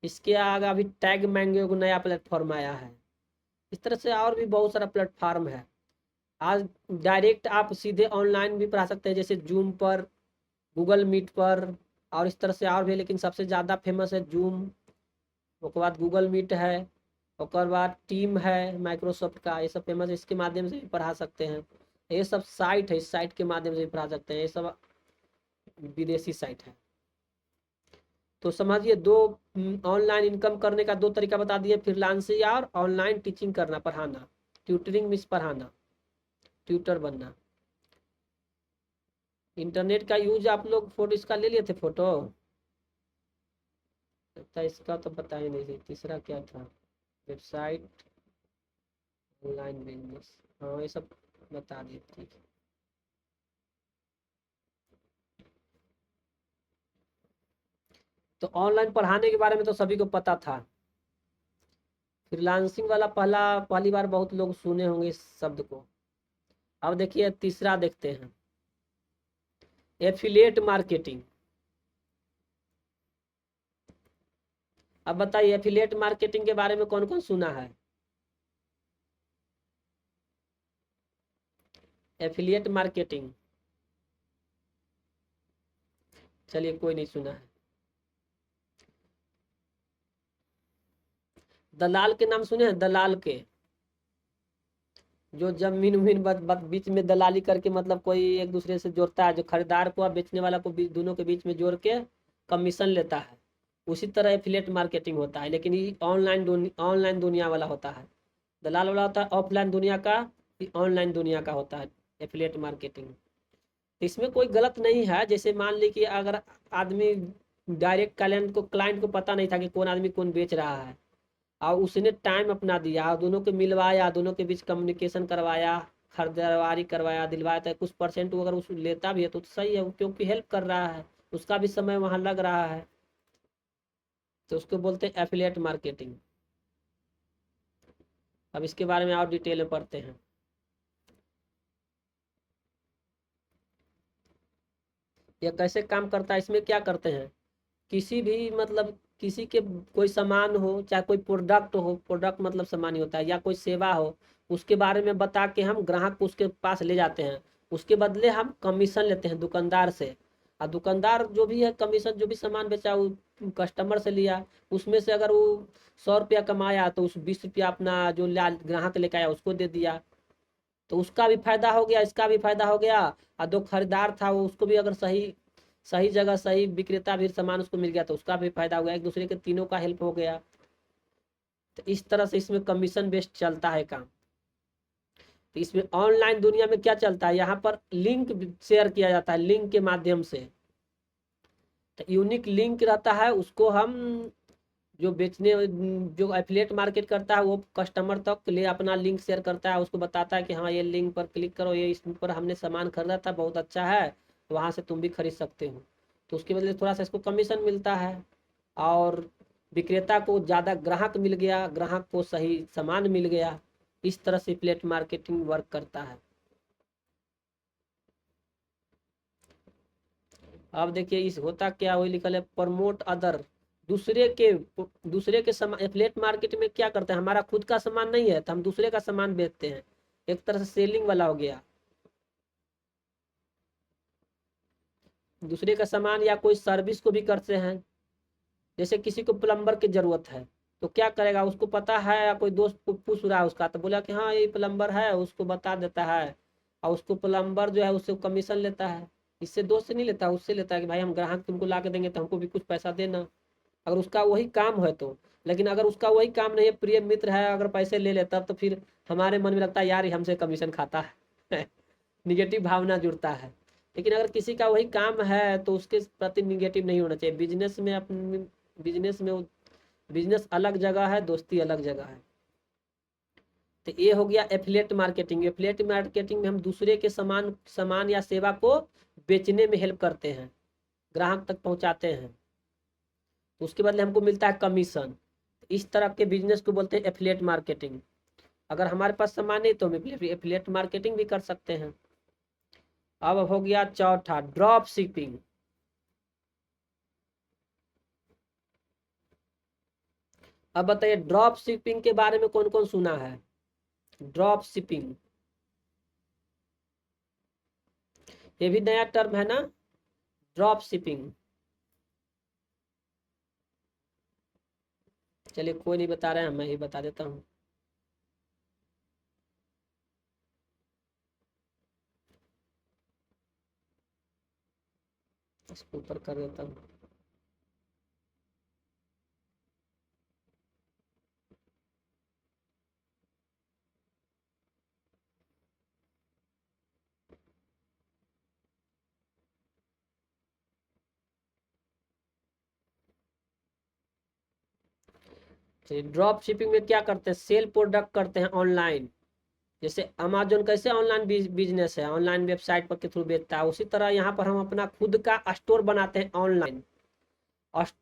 इसके आगे अभी टैग मैंगो को नया प्लेटफॉर्म आया है। इस तरह से और भी बहुत सारा प्लेटफॉर्म है। आज डायरेक्ट आप सीधे ऑनलाइन भी पढ़ा सकते हैं, जैसे जूम पर, गूगल मीट पर, और इस तरह से और भी। लेकिन सबसे ज़्यादा फेमस है जूम, उसके बाद गूगल मीट है, उसके बाद टीम है माइक्रोसॉफ्ट का। ये सब फेमस है, इसके माध्यम से भी पढ़ा सकते हैं। ये सब साइट है, इस साइट के माध्यम से भी पढ़ा सकते हैं। ये सब विदेशी साइट है। तो समझिए, दो ऑनलाइन इनकम करने का दो तरीका बता दिए, फ्रीलांसिंग और ऑनलाइन टीचिंग करना, पढ़ाना। ट्यूटरिंग मीन्स पढ़ाना, ट्यूटर बनना। इंटरनेट का यूज आप लोग फोटो इसका ले लिए थे फोटो, लगता है इसका तो पता ही नहीं थी। तीसरा क्या था? वेबसाइट, ऑनलाइन बिजनेस, हाँ ये सब बता दिए, ठीक है। तो ऑनलाइन पढ़ाने के बारे में तो सभी को पता था। फ्रीलांसिंग वाला पहली बार बहुत लोग सुने होंगे इस शब्द को। अब देखिए तीसरा देखते हैं, एफिलिएट मार्केटिंग। अब बताइए, एफिलिएट मार्केटिंग के बारे में कौन कौन सुना है? एफिलिएट मार्केटिंग, चलिए कोई नहीं सुना है। दलाल के नाम सुने हैं? दलाल के, जो जमीन उमीन बीच में दलाली करके मतलब कोई एक दूसरे से जोड़ता है, जो खरीदार को और बेचने वाला को दोनों के बीच में जोड़ के कमीशन लेता है, उसी तरह एफिलिएट मार्केटिंग होता है, लेकिन ये ऑनलाइन दुनिया वाला होता है। दलाल वाला होता है ऑफलाइन दुनिया का, ये ऑनलाइन दुनिया का होता है एफिलिएट मार्केटिंग। इसमें कोई गलत नहीं है। जैसे मान ली कि अगर आदमी डायरेक्ट क्लाइंट को पता नहीं था कि कौन आदमी कौन बेच रहा है, और उसने टाइम अपना दिया, दोनों को मिलवाया, दोनों के बीच कम्युनिकेशन करवाया, खरीदारी करवाया, दिलवाया, तो कुछ परसेंट अगर उस लेता भी है तो सही है, क्योंकि हेल्प कर रहा है, उसका भी समय वहाँ लग रहा है, तो उसको बोलते हैं एफिलिएट मार्केटिंग। अब इसके बारे में और डिटेल में पढ़ते हैं। यह कैसे काम करता है, इसमें क्या करते हैं, किसी भी मतलब किसी के कोई सामान हो, चाहे कोई प्रोडक्ट हो, प्रोडक्ट मतलब सामान ही होता है, या कोई सेवा हो, उसके बारे में बता के हम ग्राहक को उसके पास ले जाते हैं, उसके बदले हम कमीशन लेते हैं दुकानदार से। और दुकानदार जो भी है कमीशन, जो भी सामान बेचा वो कस्टमर से लिया, उसमें से अगर वो 100 रुपया कमाया तो उस 20 रुपया अपना जो ग्राहक लेकर आया उसको दे दिया, तो उसका भी फायदा हो गया, इसका भी फायदा हो गया। और जो खरीदार था वो उसको भी अगर सही सही जगह सही विक्रेता भी सामान उसको मिल गया तो उसका भी फायदा हो गया, एक दूसरे के तीनों का हेल्प हो गया। तो इस तरह से इसमें कमीशन बेस्ड चलता है काम। तो इसमें ऑनलाइन दुनिया में क्या चलता है, यहाँ पर लिंक शेयर किया जाता है, लिंक के माध्यम से। तो यूनिक लिंक रहता है, उसको हम जो बेचने जो एफिलिएट मार्केट करता है वो कस्टमर तक ले अपना लिंक शेयर करता है, उसको बताता है कि हाँ ये लिंक पर क्लिक करो, ये इस पर हमने सामान खरीदा था, बहुत अच्छा है, तो वहाँ से तुम भी खरीद सकते हो। तो उसके बदले थोड़ा सा इसको कमीशन मिलता है, और विक्रेता को ज़्यादा ग्राहक मिल गया, ग्राहक को सही सामान मिल गया। इस तरह से एफिलिएट मार्केटिंग वर्क करता है। अब देखिए इस होता क्या, वही लिखल है प्रमोट अदर, दूसरे के सामान। एफिलिएट मार्केट में क्या करते हैं, हमारा खुद का सामान नहीं है तो हम दूसरे का सामान बेचते हैं, एक तरह से सेलिंग वाला हो गया। दूसरे का सामान या कोई सर्विस को भी करते हैं, जैसे किसी को प्लम्बर की जरूरत है तो क्या करेगा, उसको पता है या कोई दोस्त पूछ रहा है उसका, तो बोला कि हाँ ये प्लम्बर है, उसको बता देता है, और उसको प्लम्बर जो है उससे कमीशन लेता है। इससे दोस्त से नहीं लेता, उससे लेता है कि भाई हम ग्राहक तुमको ला के देंगे तो हमको भी कुछ पैसा देना, अगर उसका वही काम है तो। लेकिन अगर उसका वही काम नहीं है, प्रिय मित्र है, अगर पैसे ले लेता तो फिर हमारे मन में लगता है यार ये हमसे कमीशन खाता है निगेटिव भावना जुड़ता है। लेकिन अगर किसी का वही काम है तो उसके प्रति निगेटिव नहीं होना चाहिए। बिजनेस में बिजनेस अलग जगह है, दोस्ती अलग जगह है। तो ये हो गया एफिलिएट मार्केटिंग। एफिलिएट मार्केटिंग में हम दूसरे के सामान या सेवा को बेचने में हेल्प करते हैं, ग्राहक तक पहुंचाते हैं, तो उसके बदले हमको मिलता है कमीशन। इस तरह के बिजनेस को बोलते हैं एफिलिएट मार्केटिंग। अगर हमारे पास सामान नहीं तो हम एफिलिएट मार्केटिंग भी कर सकते हैं। अब हो गया चौथा, ड्रॉप शिपिंग। अब बताइए ड्रॉप शिपिंग के बारे में कौन कौन सुना है। ड्रॉप शिपिंग ये भी नया टर्म है ना, ड्रॉप शिपिंग। चलिए कोई नहीं बता रहे हैं, मैं ही बता देता हूँ। इसको ऊपर कर देता हूँ। ड्रॉप शिपिंग में क्या करते हैं, सेल प्रोडक्ट करते हैं ऑनलाइन। जैसे अमेजोन कैसे ऑनलाइन बिजनेस है, ऑनलाइन वेबसाइट पर के थ्रू बेचता है, उसी तरह यहाँ पर हम अपना खुद का स्टोर बनाते हैं ऑनलाइन।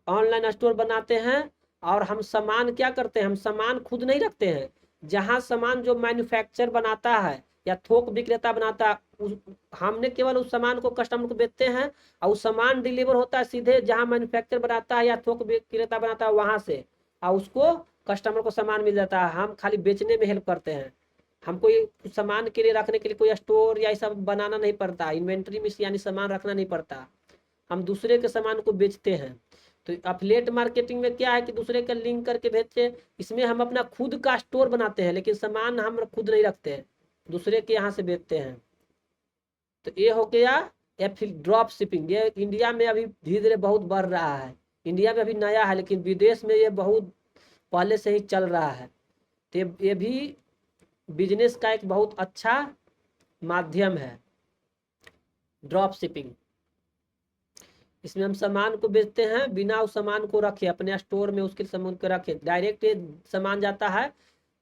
ऑनलाइन स्टोर बनाते हैं, और हम सामान क्या करते हैं, हम सामान खुद नहीं रखते हैं। जहाँ सामान जो मैन्युफैक्चर बनाता है या थोक विक्रेता बनाता है, हमने केवल उस सामान को कस्टमर को बेचते हैं, और उस सामान डिलीवर होता है सीधे जहाँ मैन्युफैक्चर बनाता है या थोक विक्रेता बनाता है वहां से, और उसको कस्टमर को सामान मिल जाता है। हम खाली बेचने में हेल्प करते हैं, हमको ये सामान के लिए रखने के लिए कोई स्टोर या सब बनाना नहीं पड़ता, इन्वेंट्री में यानी सामान रखना नहीं पड़ता, हम दूसरे के सामान को बेचते हैं। तो अफिलिएट मार्केटिंग में क्या है कि दूसरे का लिंक करके बेचते, इसमें हम अपना खुद का स्टोर बनाते हैं लेकिन सामान हम खुद नहीं रखते हैं, दूसरे के यहाँ से बेचते हैं। तो ये हो गया या फिर ड्रॉप शिपिंग। ये इंडिया में अभी धीरे धीरे बहुत बढ़ रहा है, इंडिया में अभी नया है लेकिन विदेश में ये बहुत पहले से ही चल रहा है। तो ये भी बिजनेस का एक बहुत अच्छा माध्यम है ड्रॉप शिपिंग। इसमें हम सामान को बेचते हैं बिना उस सामान को रखे अपने स्टोर में, उसके सामान को रखे, डायरेक्ट ये सामान जाता है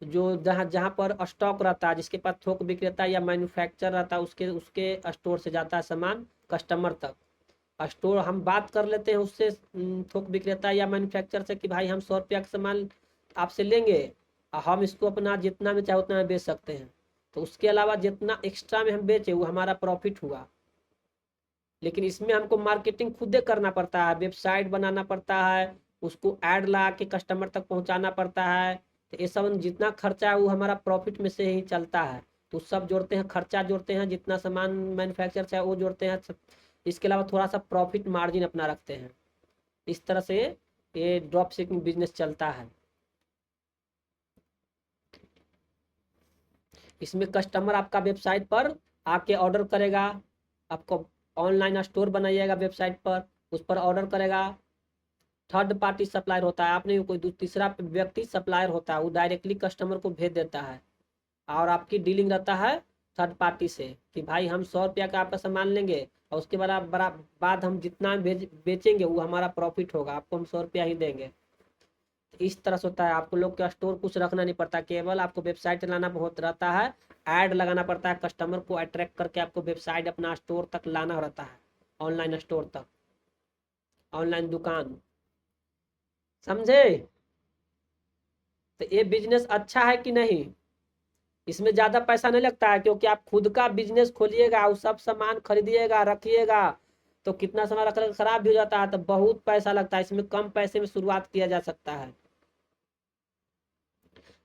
जो जहाँ जहाँ पर स्टॉक रहता है, जिसके पास थोक विक्रेता या मैन्युफैक्चर रहता है उसके उसके स्टोर से जाता है सामान कस्टमर तक। स्टोर हम बात कर लेते हैं उससे, थोक विक्रेता या मैन्युफैक्चर से कि भाई हम 100 रुपया का सामान आपसे लेंगे, हम इसको अपना जितना में चाहे उतना में बेच सकते हैं। तो उसके अलावा जितना एक्स्ट्रा में हम बेचे वो हमारा प्रॉफिट हुआ। लेकिन इसमें हमको मार्केटिंग खुद करना पड़ता है, वेबसाइट बनाना पड़ता है, उसको ऐड ला के कस्टमर तक पहुंचाना पड़ता है। तो ये सब जितना खर्चा है वो हमारा प्रॉफिट में से ही चलता है। तो सब जोड़ते हैं, खर्चा जोड़ते हैं, जितना सामान मैन्युफैक्चर से वो जोड़ते हैं, इसके अलावा थोड़ा सा प्रॉफिट मार्जिन अपना रखते हैं। इस तरह से ये ड्रॉप शिपिंग बिजनेस चलता है। इसमें कस्टमर आपका वेबसाइट पर आके ऑर्डर करेगा, आपको ऑनलाइन स्टोर बनाइएगा वेबसाइट पर, उस पर ऑर्डर करेगा। थर्ड पार्टी सप्लायर होता है, आपने कोई तीसरा व्यक्ति सप्लायर होता है, वो डायरेक्टली कस्टमर को भेज देता है और आपकी डीलिंग रहता है थर्ड पार्टी से कि भाई हम 100 रुपया का आपका सामान लेंगे और उसके बाद हम जितना बेचेंगे वो हमारा प्रॉफिट होगा, आपको हम 100 रुपया ही देंगे। इस तरह से होता है। आपको लोग का स्टोर कुछ रखना नहीं पड़ता, केवल आपको वेबसाइट चलाना बहुत रहता है, ऐड लगाना पड़ता है, कस्टमर को अट्रैक्ट करके आपको वेबसाइट अपना स्टोर तक लाना रहता है, ऑनलाइन स्टोर तक, ऑनलाइन दुकान, समझे। तो ये बिजनेस अच्छा है कि नहीं? इसमें ज्यादा पैसा नहीं लगता है क्योंकि आप खुद का बिजनेस खोलिएगा, वो सब सामान खरीदिएगा रखिएगा तो कितना समय रख खराब भी हो जाता है, तो बहुत पैसा लगता है। इसमें कम पैसे में शुरुआत किया जा सकता है।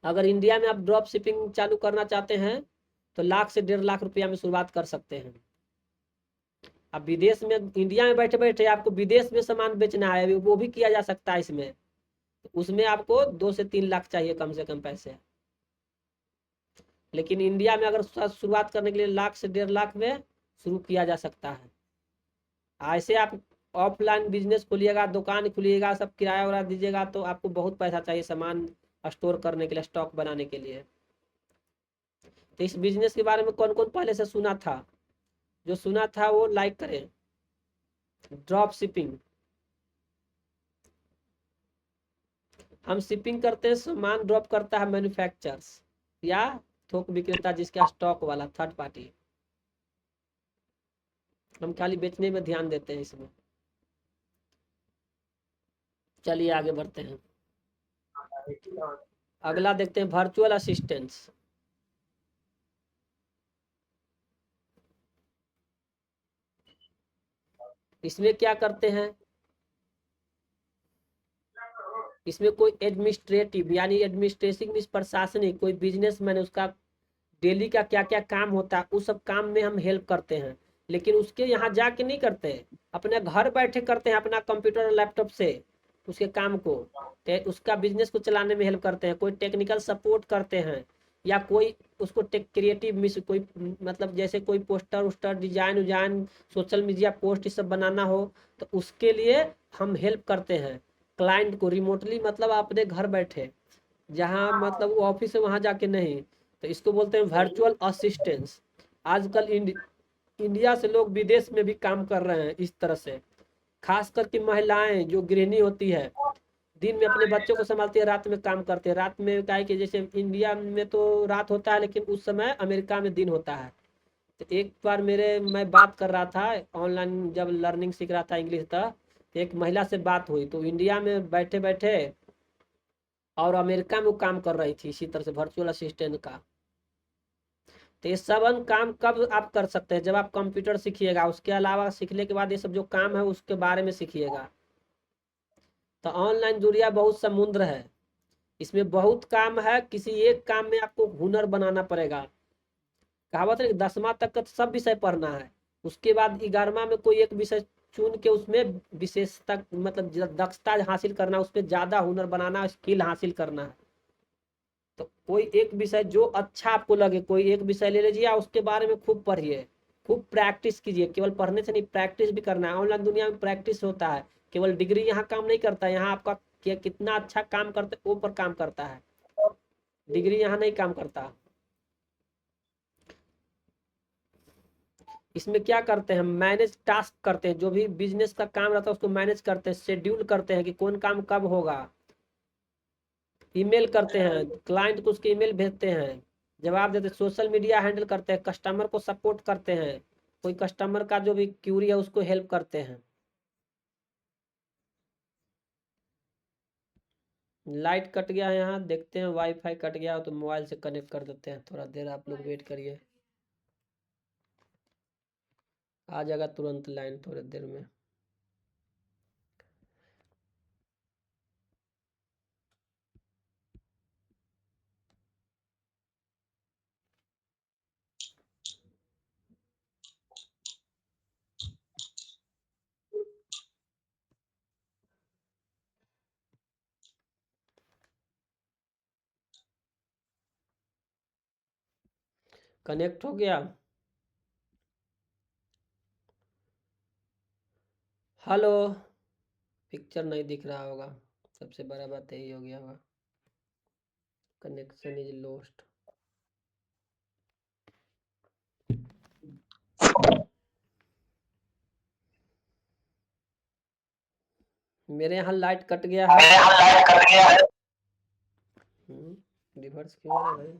अगर इंडिया में आप ड्रॉप शिपिंग चालू करना चाहते हैं तो 1 लाख से 1.5 लाख रुपया में शुरुआत कर सकते हैं। अब विदेश में, इंडिया में बैठे बैठे आपको विदेश में सामान बेचना है वो भी किया जा सकता है इसमें, उसमें आपको 2 से 3 लाख चाहिए कम से कम पैसे। लेकिन इंडिया में अगर शुरुआत करने के लिए 1 लाख से 1.5 लाख में शुरू किया जा सकता है। ऐसे आप ऑफलाइन बिजनेस खोलिएगा, दुकान खोलिएगा, सब किराया वरा दीजिएगा तो आपको बहुत पैसा चाहिए सामान स्टोर करने के लिए, स्टॉक बनाने के लिए। तो इस बिजनेस के बारे में कौन कौन पहले से सुना था? जो सुना था वो लाइक करें। ड्रॉप शिपिंग, हम शिपिंग करते हैं, सामान ड्रॉप करता है मैन्युफैक्चरर्स या थोक विक्रेता जिसका स्टॉक वाला थर्ड पार्टी। हम खाली बेचने में ध्यान देते हैं इसमें। चलिए आगे बढ़ते हैं, अगला देखते हैं वर्चुअल असिस्टेंट्स। इसमें क्या करते हैं? इसमें कोई एडमिनिस्ट्रेटिव यानी एडमिनिस्ट्रेटिव मीन्स प्रशासनिक, कोई बिजनेसमैन है उसका डेली का क्या क्या काम होता है उस सब काम में हम हेल्प करते हैं। लेकिन उसके यहाँ जाके नहीं करते, अपने घर बैठे करते हैं अपना कंप्यूटर और लैपटॉप से उसके काम को, उसका बिजनेस को चलाने में हेल्प करते हैं, कोई टेक्निकल सपोर्ट करते हैं या कोई उसको क्रिएटिव मिस कोई मतलब जैसे कोई पोस्टर उस्टर डिजाइन उजाइन सोशल मीडिया पोस्ट ये सब बनाना हो तो उसके लिए हम हेल्प करते हैं क्लाइंट को रिमोटली, मतलब अपने घर बैठे, जहाँ मतलब वो ऑफिस है वहाँ जाके नहीं। तो इसको बोलते हैं वर्चुअल असिस्टेंस। आजकल इंडिया से लोग विदेश में भी काम कर रहे हैं इस तरह से, खास करके महिलाएं जो गृहिणी होती है, दिन में अपने बच्चों को संभालती है, रात में काम करते हैं। रात में क्या है कि जैसे इंडिया में तो रात होता है लेकिन उस समय अमेरिका में दिन होता है। तो एक बार मैं बात कर रहा था ऑनलाइन, जब लर्निंग सीख रहा था इंग्लिश था, तो एक महिला से बात हुई तो इंडिया में बैठे बैठे और अमेरिका में वो काम कर रही थी इसी तरह से वर्चुअल असिस्टेंट का। तो ये सब काम कब आप कर सकते हैं? जब आप कंप्यूटर सीखिएगा, उसके अलावा सीखने के बाद ये सब जो काम है उसके बारे में सीखिएगा। तो ऑनलाइन दुनिया बहुत समुद्र है, इसमें बहुत काम है, किसी एक काम में आपको हुनर बनाना पड़ेगा। कहावत है कि 10वां तक का तो सब विषय पढ़ना है, उसके बाद 11वां में कोई एक विषय चुन के उसमें विशेषता मतलब दक्षता हासिल करना, उस पर ज्यादा हुनर बनाना, स्किल हासिल करना है। तो कोई एक विषय जो अच्छा आपको लगे, कोई एक विषय ले लीजिए, उसके बारे में खूब पढ़िए, खूब प्रैक्टिस कीजिए। केवल पढ़ने से नहीं, प्रैक्टिस भी करना है। ऑनलाइन दुनिया में प्रैक्टिस होता है, केवल डिग्री यहाँ काम नहीं करता। यहाँ आपका कितना अच्छा काम करते वो पर काम करता है, डिग्री यहाँ नहीं काम करता। इसमें क्या करते हैं, मैनेज टास्क करते हैं, जो भी बिजनेस का काम रहता है उसको मैनेज करते हैं, शेड्यूल करते हैं कि कौन काम कब होगा। ईमेल करते हैं, क्लाइंट को उसके ईमेल भेजते हैं, जवाब देते हैं। सोशल मीडिया हैंडल करते हैं, कस्टमर को सपोर्ट करते हैं, कोई कस्टमर का जो भी क्यूरी है उसको हेल्प करते हैं। लाइट कट गया है, यहाँ देखते हैं। वाईफाई कट गया हो तो मोबाइल से कनेक्ट कर देते हैं, थोड़ा देर आप लोग वेट करिए, आ जाएगा तुरंत लाइन थोड़ी देर में। कनेक्ट हो गया। हेलो, पिक्चर नहीं दिख रहा होगा, सबसे बड़ा बात यही हो गया होगा, कनेक्शन इज लॉस्ट। मेरे यहाँ लाइट कट गया है। रिवर्स क्यों आ रहा है भाई?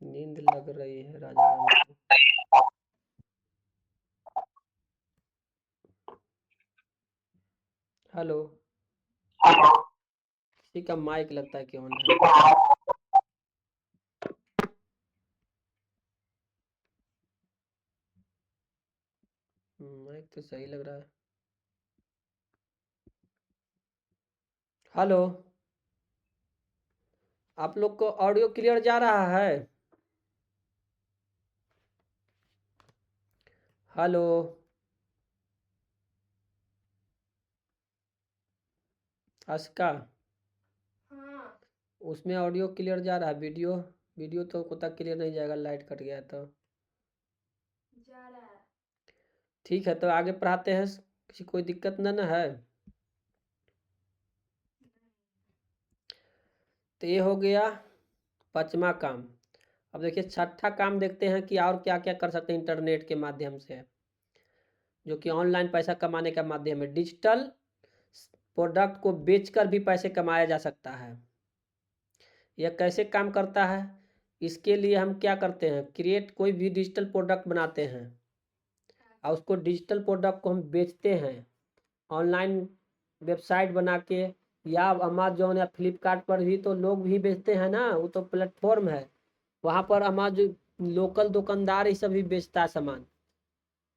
नींद लग रही है राजा राम को। हेलो, किसी का माइक लगता है कि ऑन है। माइक तो सही लग रहा है। हेलो, आप लोग को ऑडियो क्लियर जा रहा है? हेलो, आशिका, हाँ उसमें ऑडियो क्लियर जा रहा है, वीडियो वीडियो तो कोता क्लियर नहीं जाएगा, लाइट कट गया तो। जा रहा है। ठीक है, तो आगे पढ़ाते हैं, किसी कोई दिक्कत ना है? तो ये हो गया 5वां काम। अब देखिए 6ठा काम देखते हैं कि और क्या क्या कर सकते हैं इंटरनेट के माध्यम से, जो कि ऑनलाइन पैसा कमाने का माध्यम है। डिजिटल प्रोडक्ट को बेचकर भी पैसे कमाया जा सकता है। यह कैसे काम करता है? इसके लिए हम क्या करते हैं, क्रिएट कोई भी डिजिटल प्रोडक्ट बनाते हैं और उसको डिजिटल प्रोडक्ट को हम बेचते हैं ऑनलाइन वेबसाइट बना के, या अमेजोन या फ्लिपकार्ट पर भी तो लोग भी बेचते हैं ना, वो तो प्लेटफॉर्म है। वहाँ पर अमेजोन लोकल दुकानदार ही सभी बेचता है सामान।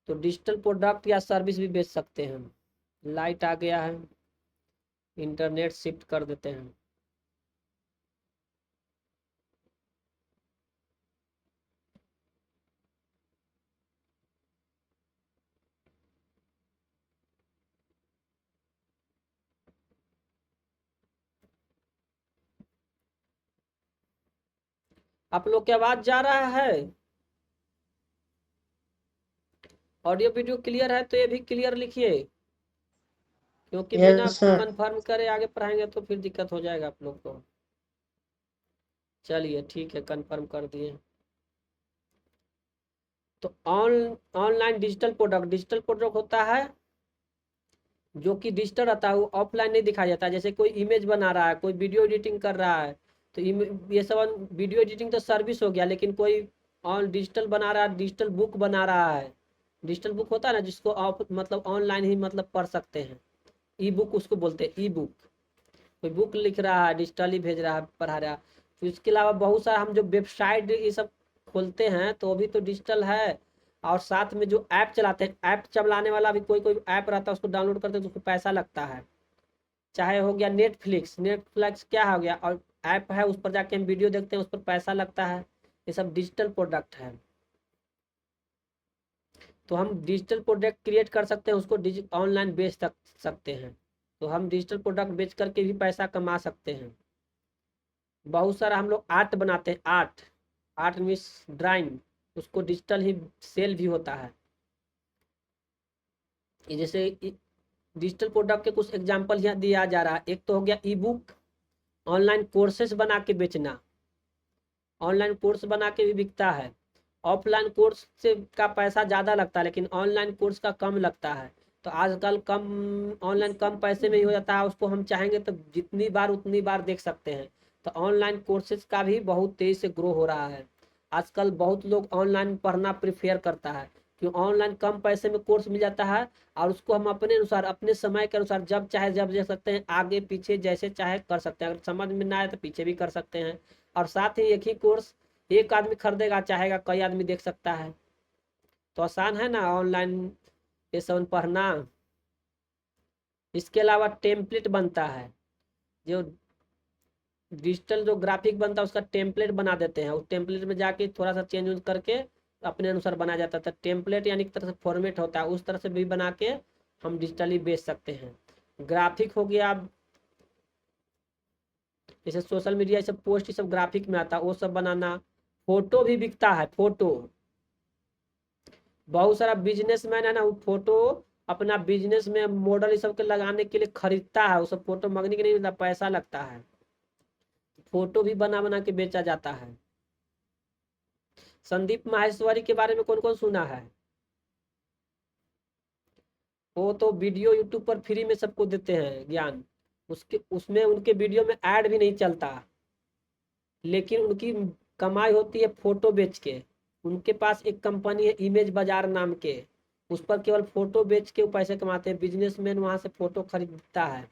तो डिजिटल प्रोडक्ट या सर्विस भी बेच सकते हैं हम। लाइट आ गया है, इंटरनेट शिफ्ट कर देते हैं। आप लोग की आवाज जा रहा है? ऑडियो वीडियो क्लियर है तो ये भी क्लियर लिखिए, क्योंकि बिना यस सर। कंफर्म करे आगे पढ़ाएंगे तो फिर दिक्कत हो जाएगा आप लोग को। चलिए ठीक है, कंफर्म कर दिए। तो ऑनलाइन डिजिटल प्रोडक्ट होता है जो कि डिजिटल रहता है, वो ऑफलाइन नहीं दिखाया जाता है। जैसे कोई इमेज बना रहा है, कोई वीडियो एडिटिंग कर रहा है, तो ये सब वीडियो एडिटिंग तो सर्विस हो गया। लेकिन कोई ऑन डिजिटल बना रहा है, डिजिटल बुक बना रहा है, डिजिटल बुक होता है ना जिसको ऑफ मतलब ऑनलाइन ही मतलब पढ़ सकते हैं, ई बुक उसको बोलते हैं, ई बुक। कोई बुक लिख रहा है, डिजिटली भेज रहा है, पढ़ा रहा है। तो इसके अलावा बहुत सारा हम जो वेबसाइट ये सब खोलते हैं तो वो भी तो डिजिटल है। और साथ में जो ऐप चलाते हैं, ऐप चलाने वाला भी कोई कोई ऐप रहता है, उसको डाउनलोड करते हैं तो उसको पैसा लगता है। चाहे हो गया नेटफ्लिक्स, नेटफ्लिक्स क्या हो गया, और ऐप है, उस पर जाके हम वीडियो देखते हैं, उस पर पैसा लगता है। ये सब डिजिटल प्रोडक्ट है। तो हम डिजिटल प्रोडक्ट क्रिएट कर सकते हैं, उसको ऑनलाइन बेच सकते हैं। तो हम डिजिटल प्रोडक्ट बेच करके भी पैसा कमा सकते हैं। बहुत सारा हम लोग आर्ट बनाते हैं, आर्ट, आर्ट मीन्स ड्राइंग, उसको डिजिटल ही सेल भी होता है। ये जैसे डिजिटल प्रोडक्ट के कुछ एग्जांपल यहाँ दिया जा रहा है। एक तो हो गया ई बुक, ऑनलाइन कोर्सेस बना के बेचना, ऑनलाइन कोर्स बना के भी बिकता है। ऑफलाइन कोर्स से का पैसा ज़्यादा लगता है, लेकिन ऑनलाइन कोर्स का कम लगता है। तो आजकल कम ऑनलाइन कम पैसे में ही हो जाता है, उसको हम चाहेंगे तो जितनी बार उतनी बार देख सकते हैं। तो ऑनलाइन कोर्सेज का भी बहुत तेज़ी से ग्रो हो रहा है। आजकल बहुत लोग ऑनलाइन पढ़ना प्रेफर करता है, क्यों, ऑनलाइन कम पैसे में कोर्स मिल जाता है, और उसको हम अपने अनुसार, अपने समय के अनुसार जब चाहे जब देख सकते हैं, आगे पीछे जैसे चाहे कर सकते हैं। अगर समझ में ना आए तो पीछे भी कर सकते हैं। और साथ ही एक ही कोर्स एक आदमी खरीदेगा चाहेगा कई आदमी देख सकता है। तो आसान है ना ऑनलाइन ये सब पढ़ना। इसके अलावा टेम्पलेट बनता है, जो डिजिटल जो ग्राफिक बनता है उसका टेम्पलेट बना देते हैं। उस टेम्पलेट में जाके थोड़ा सा चेंज उंज करके अपने अनुसार बनाया जाता है। तो टेम्पलेट यानी एक तरह से फॉर्मेट होता है, उस तरह से भी बना के हम डिजिटली बेच सकते हैं। ग्राफिक हो गया, जैसे सोशल मीडिया ये सब पोस्ट, ये सब ग्राफिक में आता है, वो सब बनाना। फोटो भी बिकता है, फोटो। बहुत सारा बिजनेसमैन है ना, वो फोटो अपना बिजनेस में मॉडल ये सब के लगाने के लिए खरीदता है। वो सब फोटो मंगने के नहीं मिलता, पैसा लगता है। फोटो भी बना बना के बेचा जाता है। संदीप माहेश्वरी के बारे में कौन कौन सुना है? वो तो वीडियो यूट्यूब पर फ्री में सबको देते हैं ज्ञान। उसके उसमें उनके वीडियो में ऐड भी नहीं चलता, लेकिन उनकी कमाई होती है फोटो बेच के। उनके पास एक कंपनी है इमेज बाजार नाम के, उस पर केवल फोटो बेच के वो पैसे कमाते हैं। बिजनेसमैन वहां से फोटो खरीदता है।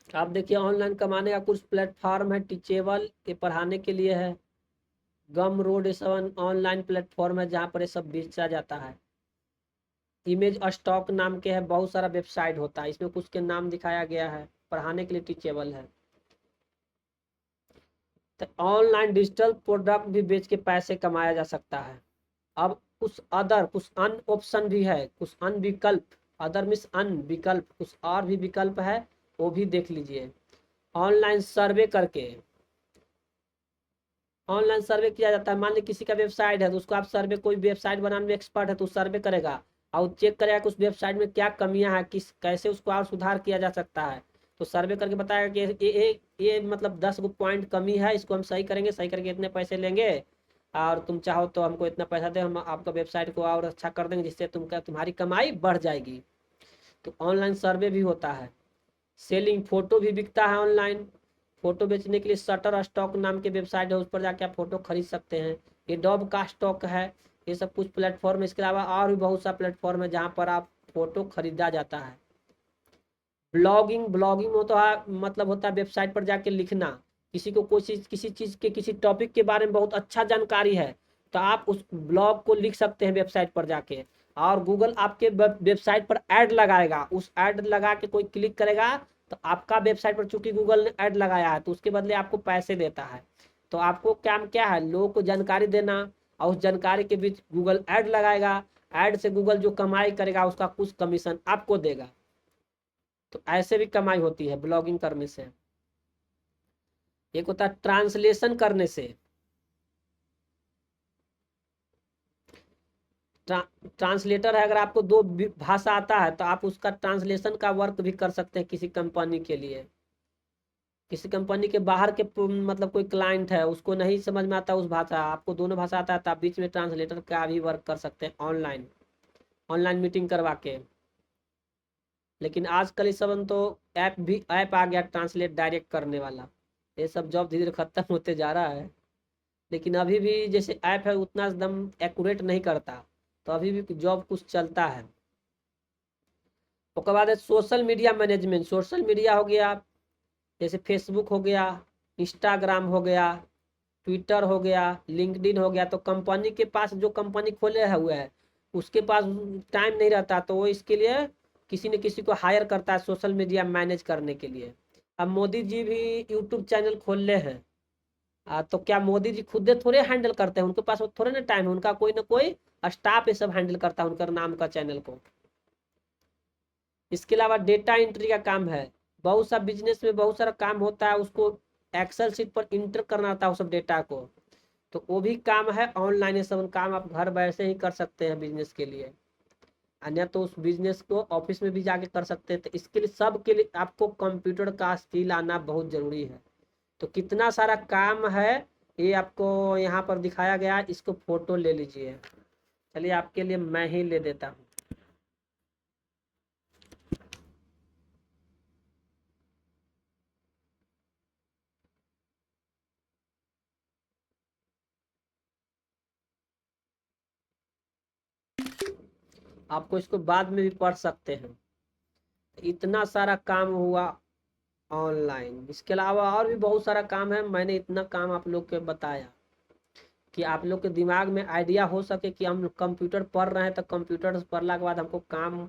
आप देखिए ऑनलाइन कमाने का कुछ प्लेटफॉर्म है, टीचेबल, ये पढ़ाने के लिए है। गम रोड, ये सब ऑनलाइन प्लेटफॉर्म है जहाँ पर ये सब बेचा जाता है। इमेज स्टॉक नाम के है, बहुत सारा वेबसाइट होता है, इसमें कुछ के नाम दिखाया गया है, पढ़ाने के लिए टीचेबल है। तो ऑनलाइन डिजिटल प्रोडक्ट भी बेच के पैसे कमाया जा सकता है। अब कुछ अदर, कुछ अन ऑप्शन भी है, कुछ अन विकल्प, अदर मीन्स अन विकल्प, कुछ और भी विकल्प है, वो भी देख लीजिए। ऑनलाइन सर्वे करके, ऑनलाइन सर्वे किया जाता है। मान लीजिए किसी का वेबसाइट है, तो उसको आप सर्वे, कोई वेबसाइट बनाने में एक्सपर्ट है तो सर्वे करेगा और चेक करेगा कि उस वेबसाइट में क्या कमियां हैं, किस कैसे उसको और सुधार किया जा सकता है। तो सर्वे करके बताएगा कि ये मतलब 10 गो पॉइंट कमी है, इसको हम सही करेंगे, सही करके इतने पैसे लेंगे, और तुम चाहो तो हमको इतना पैसा दे, हम आपका वेबसाइट को और अच्छा कर देंगे, जिससे तुम्हारी कमाई बढ़ जाएगी। तो ऑनलाइन सर्वे भी होता है। सेलिंग, फोटो भी बिकता है ऑनलाइन। फोटो बेचने के लिए शटर स्टॉक नाम के वेबसाइट है, उस पर जाके आप फोटो खरीद सकते हैं। ये डॉब का स्टॉक है। ये सब कुछ प्लेटफॉर्म है। इसके अलावा और भी बहुत सा प्लेटफॉर्म है जहाँ पर आप फोटो खरीदा जाता है। ब्लॉगिंग, ब्लॉगिंग होता है, मतलब होता है वेबसाइट पर जाके लिखना। किसी को किसी चीज के, किसी टॉपिक के बारे में बहुत अच्छा जानकारी है, तो आप उस ब्लॉग को लिख सकते हैं वेबसाइट पर जाके, और गूगल आपके वेबसाइट पर ऐड लगाएगा। उस ऐड लगा के कोई क्लिक करेगा तो आपका वेबसाइट पर, चूंकि गूगल ने ऐड लगाया है, तो उसके बदले आपको पैसे देता है। तो आपको काम क्या है, लोगों को जानकारी देना, और उस जानकारी के बीच गूगल ऐड लगाएगा। ऐड से गूगल जो कमाई करेगा उसका कुछ कमीशन आपको देगा। तो ऐसे भी कमाई होती है ब्लॉगिंग करने से। एक होता है ट्रांसलेशन करने से। ट्रांसलेटर है, अगर आपको दो भाषा आता है तो आप उसका ट्रांसलेशन का वर्क भी कर सकते हैं किसी कंपनी के लिए। किसी कंपनी के बाहर के मतलब कोई क्लाइंट है, उसको नहीं समझ में आता उस भाषा, आपको दोनों भाषा आता है, तो आप बीच में ट्रांसलेटर का भी वर्क कर सकते हैं ऑनलाइन, ऑनलाइन मीटिंग करवा के। लेकिन आजकल इस सब तो ऐप आ गया ट्रांसलेट डायरेक्ट करने वाला। ये सब जॉब धीरे धीरे खत्म होते जा रहा है, लेकिन अभी भी जैसे ऐप है उतना एकदम एक्यूरेट नहीं करता, तो अभी भी जॉब कुछ चलता है। उसके बाद है social media management. Social media हो गया, जैसे फेसबुक हो गया, इंस्टाग्राम हो गया, ट्विटर हो गया, लिंक्डइन हो गया, तो कंपनी के पास जो कंपनी खोले हुए है उसके पास टाइम नहीं रहता, तो वो इसके लिए किसी न किसी को हायर करता है सोशल मीडिया मैनेज करने के लिए। अब मोदी जी भी यूट्यूब चैनल खोल हैं, तो क्या मोदी जी खुद थोड़े हैंडल करते हैं, उनके पास वो थोड़े ना टाइम है, उनका कोई ना कोई स्टाफ ये सब हैंडल करता है उनका नाम का चैनल को। इसके अलावा डेटा एंट्री का काम है, बहुत सा बिजनेस में बहुत सारा काम होता है, उसको एक्सेल शीट पर इंटर करना होता है उस सब डेटा को, तो वो भी काम है ऑनलाइन। ये सब काम आप घर बैठे ही कर सकते हैं बिजनेस के लिए, अन्य तो उस बिजनेस को ऑफिस में भी जाके कर सकते हैं। तो इसके लिए सब के लिए आपको कंप्यूटर का स्किल आना बहुत जरूरी है। तो कितना सारा काम है ये आपको यहाँ पर दिखाया गया है, इसको फोटो ले लीजिए। चलिए आपके लिए मैं ही ले देता हूँ। आपको इसको बाद में भी पढ़ सकते हैं। इतना सारा काम हुआ ऑनलाइन, इसके अलावा और भी बहुत सारा काम है, मैंने इतना काम आप लोग के बताया कि आप लोग के दिमाग में आइडिया हो सके कि हम कंप्यूटर पढ़ रहे हैं, तो कंप्यूटर पढ़ने के बाद हमको काम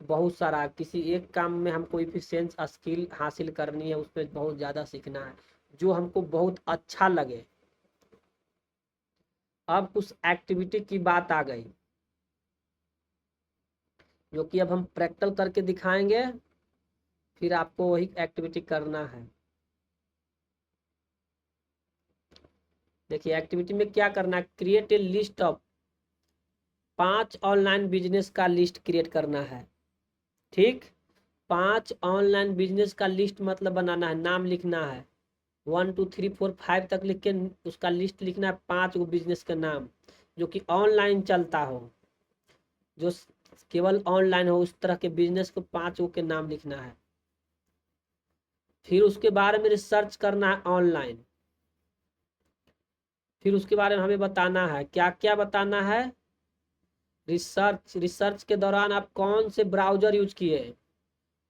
बहुत सारा, किसी एक काम में हमको इफिशिएंट स्किल हासिल करनी है, उस पर बहुत ज़्यादा सीखना है जो हमको बहुत अच्छा लगे। अब कुछ एक्टिविटी की बात आ गई जो कि अब हम प्रैक्टिकल करके दिखाएंगे, फिर आपको वही एक्टिविटी करना है। देखिए एक्टिविटी में क्या करना है, create a list of 5 online business का लिस्ट क्रिएट करना है। ठीक, 5 ऑनलाइन बिजनेस का लिस्ट मतलब बनाना है, नाम लिखना है 1 2 3 4 5 तक लिख के उसका लिस्ट लिखना है, 5 गो बिजनेस का नाम जो कि ऑनलाइन चलता हो, जो केवल ऑनलाइन हो, उस तरह के बिजनेस को 5 गो के नाम लिखना है। फिर उसके बारे में रिसर्च करना है ऑनलाइन, फिर उसके बारे में हमें बताना है, क्या क्या बताना है। रिसर्च के दौरान आप कौन से ब्राउजर यूज किए,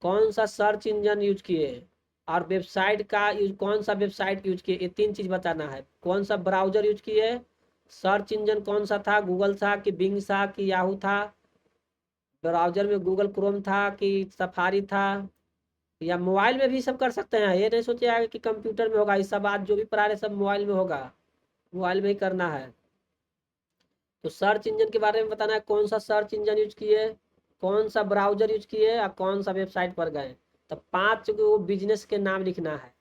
कौन सा सर्च इंजन यूज किए, और वेबसाइट का यूज, कौन सा वेबसाइट यूज किए, ये 3 चीज बताना है। कौन सा ब्राउजर यूज किए, सर्च इंजन कौन सा था, गूगल था कि बिंग था कि याहू था, ब्राउजर में गूगल क्रोम था कि सफारी था, या मोबाइल में भी सब कर सकते हैं। ये नहीं सोचिए कि कंप्यूटर में होगा, ये सब आज जो भी पढ़ा रहे सब मोबाइल में होगा, मोबाइल में ही करना है। तो सर्च इंजन के बारे में बताना है, कौन सा सर्च इंजन यूज किए, कौन सा ब्राउजर यूज किए, और कौन सा वेबसाइट पर गए। तो 5 गो बिजनेस के नाम लिखना है।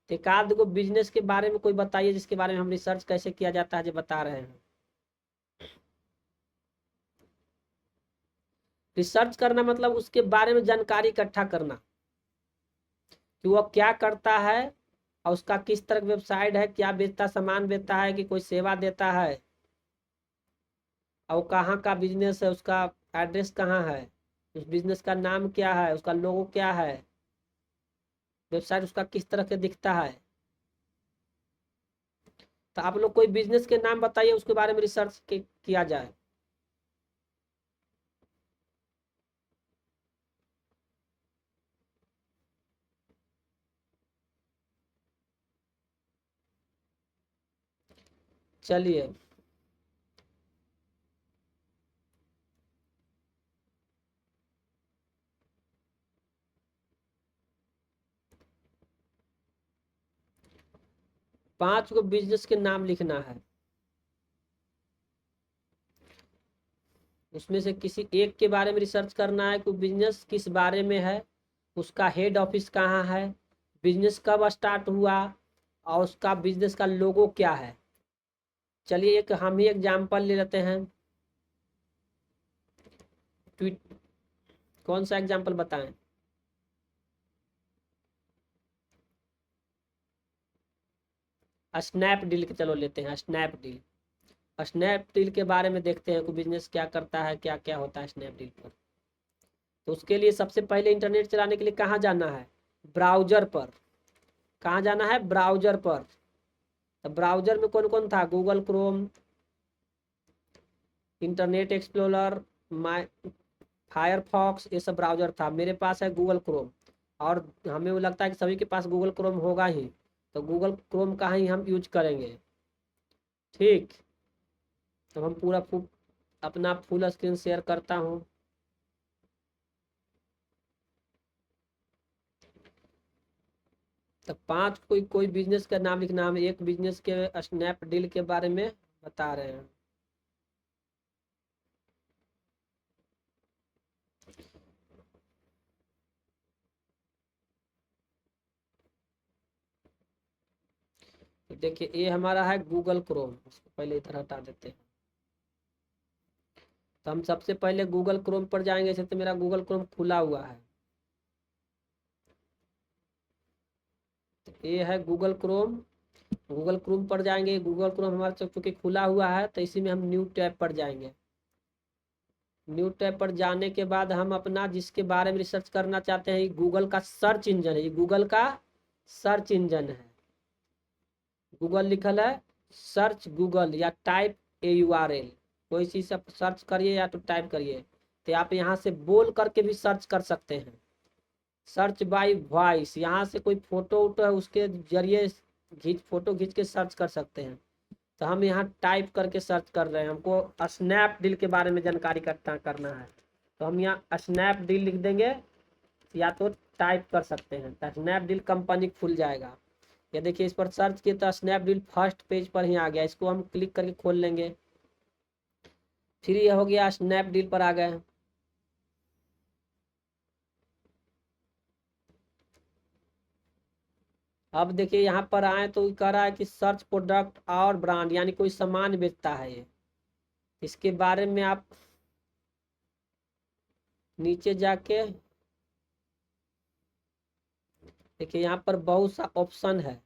तो एक आध गो बिजनेस के बारे में कोई बताइए जिसके बारे में हम रिसर्च कैसे किया जाता है जो बता रहे हैं। रिसर्च करना मतलब उसके बारे में जानकारी इकट्ठा करना कि वह क्या करता है, और उसका किस तरह की वेबसाइट है, क्या बेचता, सामान बेचता है कि कोई सेवा देता है, और कहाँ का बिजनेस है, उसका एड्रेस कहाँ है, उस बिजनेस का नाम क्या है, उसका लोगो क्या है, वेबसाइट उसका किस तरह के दिखता है। तो आप लोग कोई बिजनेस के नाम बताइए, उसके बारे में रिसर्च किया जाए। चलिए 5 गो बिजनेस के नाम लिखना है, उसमें से किसी एक के बारे में रिसर्च करना है कि बिजनेस किस बारे में है, उसका हेड ऑफिस कहाँ है, बिजनेस कब स्टार्ट हुआ, और उसका बिजनेस का लोगो क्या है। चलिए एक हम ही एग्जांपल ले लेते हैं। ट्वीट, कौन सा एग्जांपल बताएं। स्नैपडील के चलो लेते हैं, स्नैपडील। स्नैपडील के बारे में देखते हैं कि बिजनेस क्या करता है, क्या क्या होता है स्नैपडील पर। तो उसके लिए सबसे पहले इंटरनेट चलाने के लिए कहाँ जाना है, ब्राउजर पर। कहाँ जाना है, ब्राउजर पर। तो ब्राउजर में कौन कौन था, गूगल क्रोम, इंटरनेट एक्सप्लोरर, माई फायरफॉक्स, ये सब ब्राउजर था। मेरे पास है गूगल क्रोम, और हमें वो लगता है कि सभी के पास गूगल क्रोम होगा ही, तो गूगल क्रोम का ही हम यूज करेंगे। ठीक, तो हम पूरा अपना फुल स्क्रीन शेयर करता हूँ। तो 5 कोई कोई बिजनेस का नाम लिखना, हम एक बिजनेस के स्नैपडील के बारे में बता रहे हैं। तो देखिए ये हमारा है गूगल क्रोम, इसको पहले इधर हटा देते हैं। तो हम सबसे पहले गूगल क्रोम पर जाएंगे, जैसे तो मेरा गूगल क्रोम खुला हुआ है। तो ये है गूगल क्रोम। गूगल क्रोम पर जाएंगे, गूगल क्रोम हमारा चूंकि खुला हुआ है तो इसी में हम न्यू टैब पर जाएंगे। न्यू टैब पर जाने के बाद हम अपना जिसके बारे में रिसर्च करना चाहते हैं, ये गूगल का सर्च इंजन है, ये गूगल का सर्च इंजन है। गूगल लिखल है, सर्च गूगल या टाइप AURL, कोई चीज़ आप सर्च करिए या तो टाइप करिए। तो आप यहाँ से बोल करके भी सर्च कर सकते हैं। सर्च बाय वॉइस, यहाँ से कोई फोटो उटो है उसके जरिए फोटो खींच के सर्च कर सकते हैं। तो हम यहाँ टाइप करके सर्च कर रहे हैं, हमको स्नैपडील के बारे में जानकारी करना है। तो हम यहाँ स्नैपडील लिख देंगे या तो टाइप कर सकते हैं, तो स्नैपडील कंपनी खुल जाएगा। ये देखिए इस पर सर्च किया तो स्नैपडील फर्स्ट पेज पर ही आ गया, इसको हम क्लिक करके खोल लेंगे। फिर ये हो गया स्नैपडील पर आ गए। अब देखिए यहाँ पर आए तो कह रहा है कि सर्च प्रोडक्ट और ब्रांड, यानी कोई सामान बेचता है ये। इसके बारे में आप नीचे जाके देखिए यहाँ पर बहुत सा ऑप्शन है।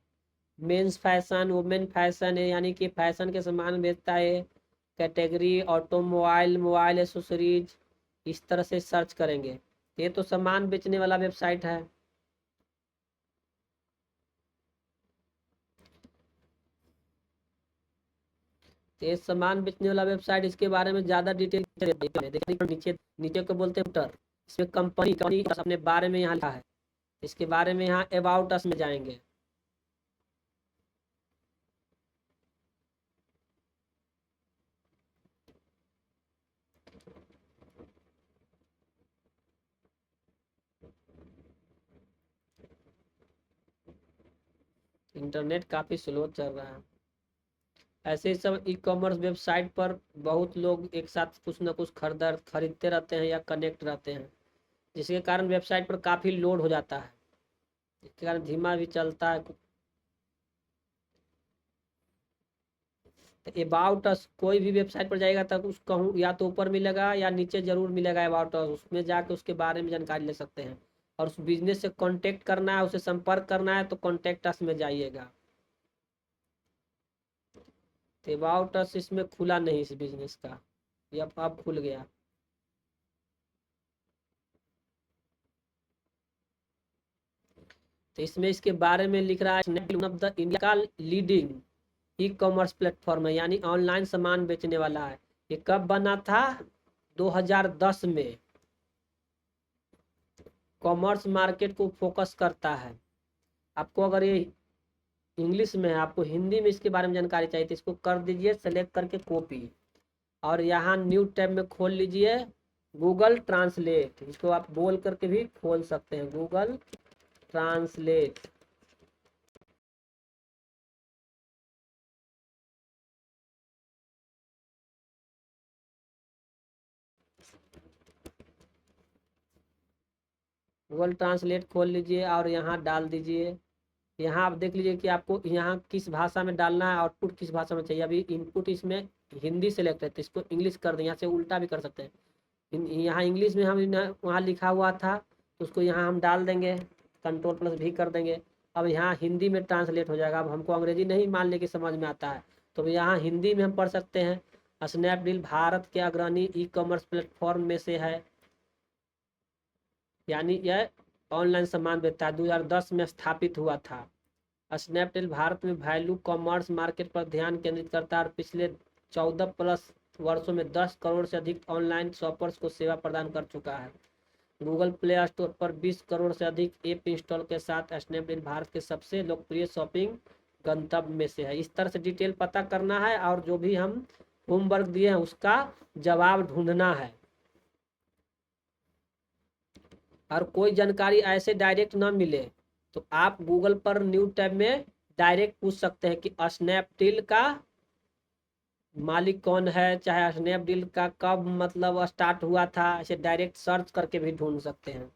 मेंस फैशन, वुमेन फैशन है, यानी कि फैशन के सामान बेचता है। कैटेगरी ऑटोमोबाइल, मोबाइल एसेसरीज, इस तरह से सर्च करेंगे। ये तो सामान बेचने वाला वेबसाइट है। ये सामान बेचने वाला वेबसाइट, इसके बारे में ज्यादा डिटेल देखिए नीचे नीचे को बोलते हैं फुटर। इसमें कंपनी अपने बारे में यहाँ लिखा है। इसके बारे में यहाँ अबाउट अस में जाएंगे। इंटरनेट काफी स्लो चल रहा है। ऐसे ही सब ई कॉमर्स वेबसाइट पर बहुत लोग एक साथ कुछ ना कुछ खरीदते रहते हैं या कनेक्ट रहते हैं, जिसके कारण वेबसाइट पर काफ़ी लोड हो जाता है, जिसके कारण धीमा भी चलता है। तो अबाउट अस कोई भी वेबसाइट पर जाएगा तब उस कहूँ या तो ऊपर मिलेगा या नीचे जरूर मिलेगा अबाउट अस, उसमें जाके उसके बारे में जानकारी ले सकते हैं। और उस बिजनेस से कांटेक्ट करना है, उसे संपर्क करना है तो कॉन्टेक्ट अस में जाइएगा। तो अबाउट अस इसमें खुला नहीं इस बिजनेस का, ये अब खुल गया। तो इसमें इसके बारे में लिख रहा है वन ऑफ द इंडिया का लीडिंग ई कॉमर्स प्लेटफॉर्म है, यानी ऑनलाइन सामान बेचने वाला है। ये कब बना था? 2010 में। कॉमर्स मार्केट को फोकस करता है। आपको अगर ये इंग्लिश में है, आपको हिंदी में इसके बारे में जानकारी चाहिए तो इसको कर दीजिए सेलेक्ट करके कॉपी, और यहाँ न्यू टैब में खोल लीजिए गूगल ट्रांसलेट। इसको आप बोल करके भी खोल सकते हैं, गूगल ट्रांसलेट। गूगल ट्रांसलेट खोल लीजिए और यहाँ डाल दीजिए। यहाँ आप देख लीजिए कि आपको यहाँ किस भाषा में डालना है, आउटपुट किस भाषा में चाहिए। अभी इनपुट इसमें हिंदी सेलेक्ट है तो इसको इंग्लिश कर दें, यहाँ से उल्टा भी कर सकते हैं। यहाँ इंग्लिश में हम वहाँ लिखा हुआ था तो उसको यहाँ हम डाल देंगे, Ctrl+V कर देंगे। अब यहाँ हिंदी में ट्रांसलेट हो जाएगा। अब हमको अंग्रेजी नहीं मान लेके समझ में आता है तो यहाँ हिंदी में हम पढ़ सकते हैं। स्नैपडील भारत के अग्रणी ई कॉमर्स प्लेटफॉर्म में से है, यानी यह ऑनलाइन सामान बेचता है। 2010 में स्थापित हुआ था। स्नैपडील भारत में वैल्यू कॉमर्स मार्केट पर ध्यान केंद्रित करता है और पिछले 14+ वर्षों में 10 करोड़ से अधिक ऑनलाइन शॉपर्स को सेवा प्रदान कर चुका है। गूगल प्ले स्टोर पर 20 करोड़ से अधिक ऐप इंस्टॉल के साथ स्नैपडील भारत के सबसे लोकप्रिय शॉपिंग गंतव्य में से है। इस तरह से डिटेल पता करना है और जो भी हम होमवर्क दिए हैं उसका जवाब ढूंढना है। और कोई जानकारी ऐसे डायरेक्ट ना मिले तो आप गूगल पर न्यू टैब में डायरेक्ट पूछ सकते हैं कि स्नैपडील का मालिक कौन है, चाहे स्नैपडील का कब मतलब स्टार्ट हुआ था, ऐसे डायरेक्ट सर्च करके भी ढूंढ सकते हैं।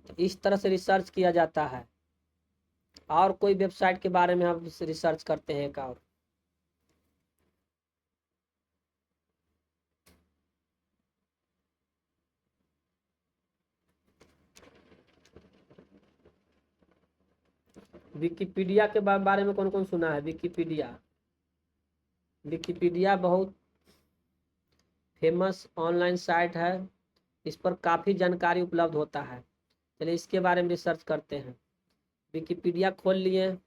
तो इस तरह से रिसर्च किया जाता है। और कोई वेबसाइट के बारे में हम रिसर्च करते हैं एक और। विकिपीडिया के बारे में कौन कौन सुना है? विकिपीडिया, विकिपीडिया बहुत फेमस ऑनलाइन साइट है। इस पर काफ़ी जानकारी उपलब्ध होता है। चलिए इसके बारे में रिसर्च करते हैं। विकिपीडिया खोल लिए,